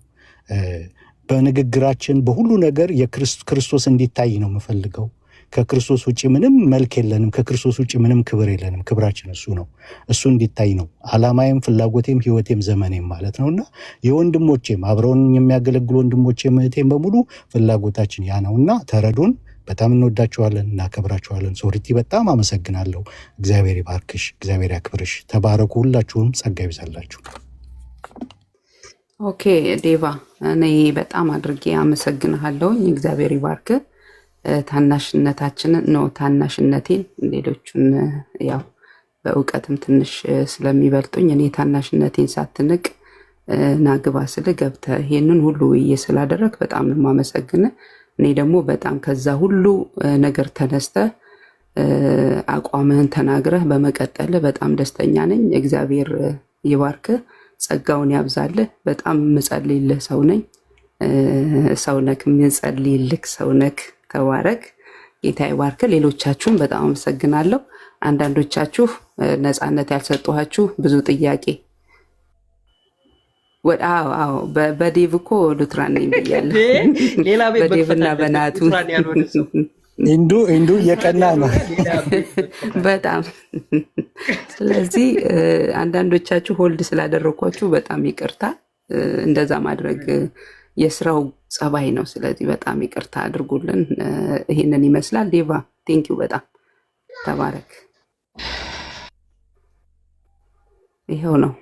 በንግግራችን በሁሉ ነገር የክርስቶስ እንዲታይ ነው የምፈልገው። ከክርስቶስ ውጭ ምንም መልክ የለንም። ከክርስቶስ ውጭ ምንም ክብር የለንም። ክብራችን እሱ ነው። እሱ እንዲታይ ነው አላማዬም፣ ፍላጎቴም፣ ህይወቴም ዘመኔም ማለት ነውና የወንድሞቼም አብረውን የሚያገለግሉ ወንድሞቼም እህቴም በሙሉ ፍላጎታችን ያ ነውና ተረዱን። በጣም እንወዳችኋለን፣ እናከብራችኋለን። ሶሪቲ በጣም አመሰግናለሁ። እግዚአብሔር ይባርክሽ፣ እግዚአብሔር ያክብርሽ። ተባረኩ። ሁላችሁም ጸጋ ይብዛላችሁ። ኦኬ ዴቫ፣ እኔ በጣም አድርጌ አመሰግንሃለሁ። እግዚአብሔር ይባርክ። ታናሽነታችንን ነው ታናሽነቴን ሌሎቹን ያው በእውቀትም ትንሽ ስለሚበልጡኝ እኔ ታናሽነቴን ሳትንቅ ናግባ ስል ገብተህ ይሄንን ሁሉ ውዬ ስላደረግ በጣም ነው የማመሰግንህ። እኔ ደግሞ በጣም ከዛ ሁሉ ነገር ተነስተ አቋምህን ተናግረህ በመቀጠል በጣም ደስተኛ ነኝ። እግዚአብሔር ይባርክህ፣ ጸጋውን ያብዛልህ። በጣም የምጸልይልህ ሰው ነኝ። ሰውነክ የምጸልይልህ ሰውነክ ተባረክ፣ ጌታ ይባርክ። ሌሎቻችሁም በጣም አመሰግናለሁ። አንዳንዶቻችሁ ነፃነት ያልሰጠኋችሁ ብዙ ጥያቄ በዴቭ እኮ ሉትራን ነኝ ብያለሁ። በዴቭና በናቱ እንዱ የቀና ነው በጣም። ስለዚህ አንዳንዶቻችሁ ሆልድ ስላደረኳችሁ በጣም ይቅርታ። እንደዛ ማድረግ የስራው ጸባይ ነው። ስለዚህ በጣም ይቅርታ አድርጉልን። ይሄንን ይመስላል። ዴቫ ቴንኪው፣ በጣም ተባረክ። ይሄው ነው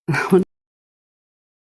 አሁን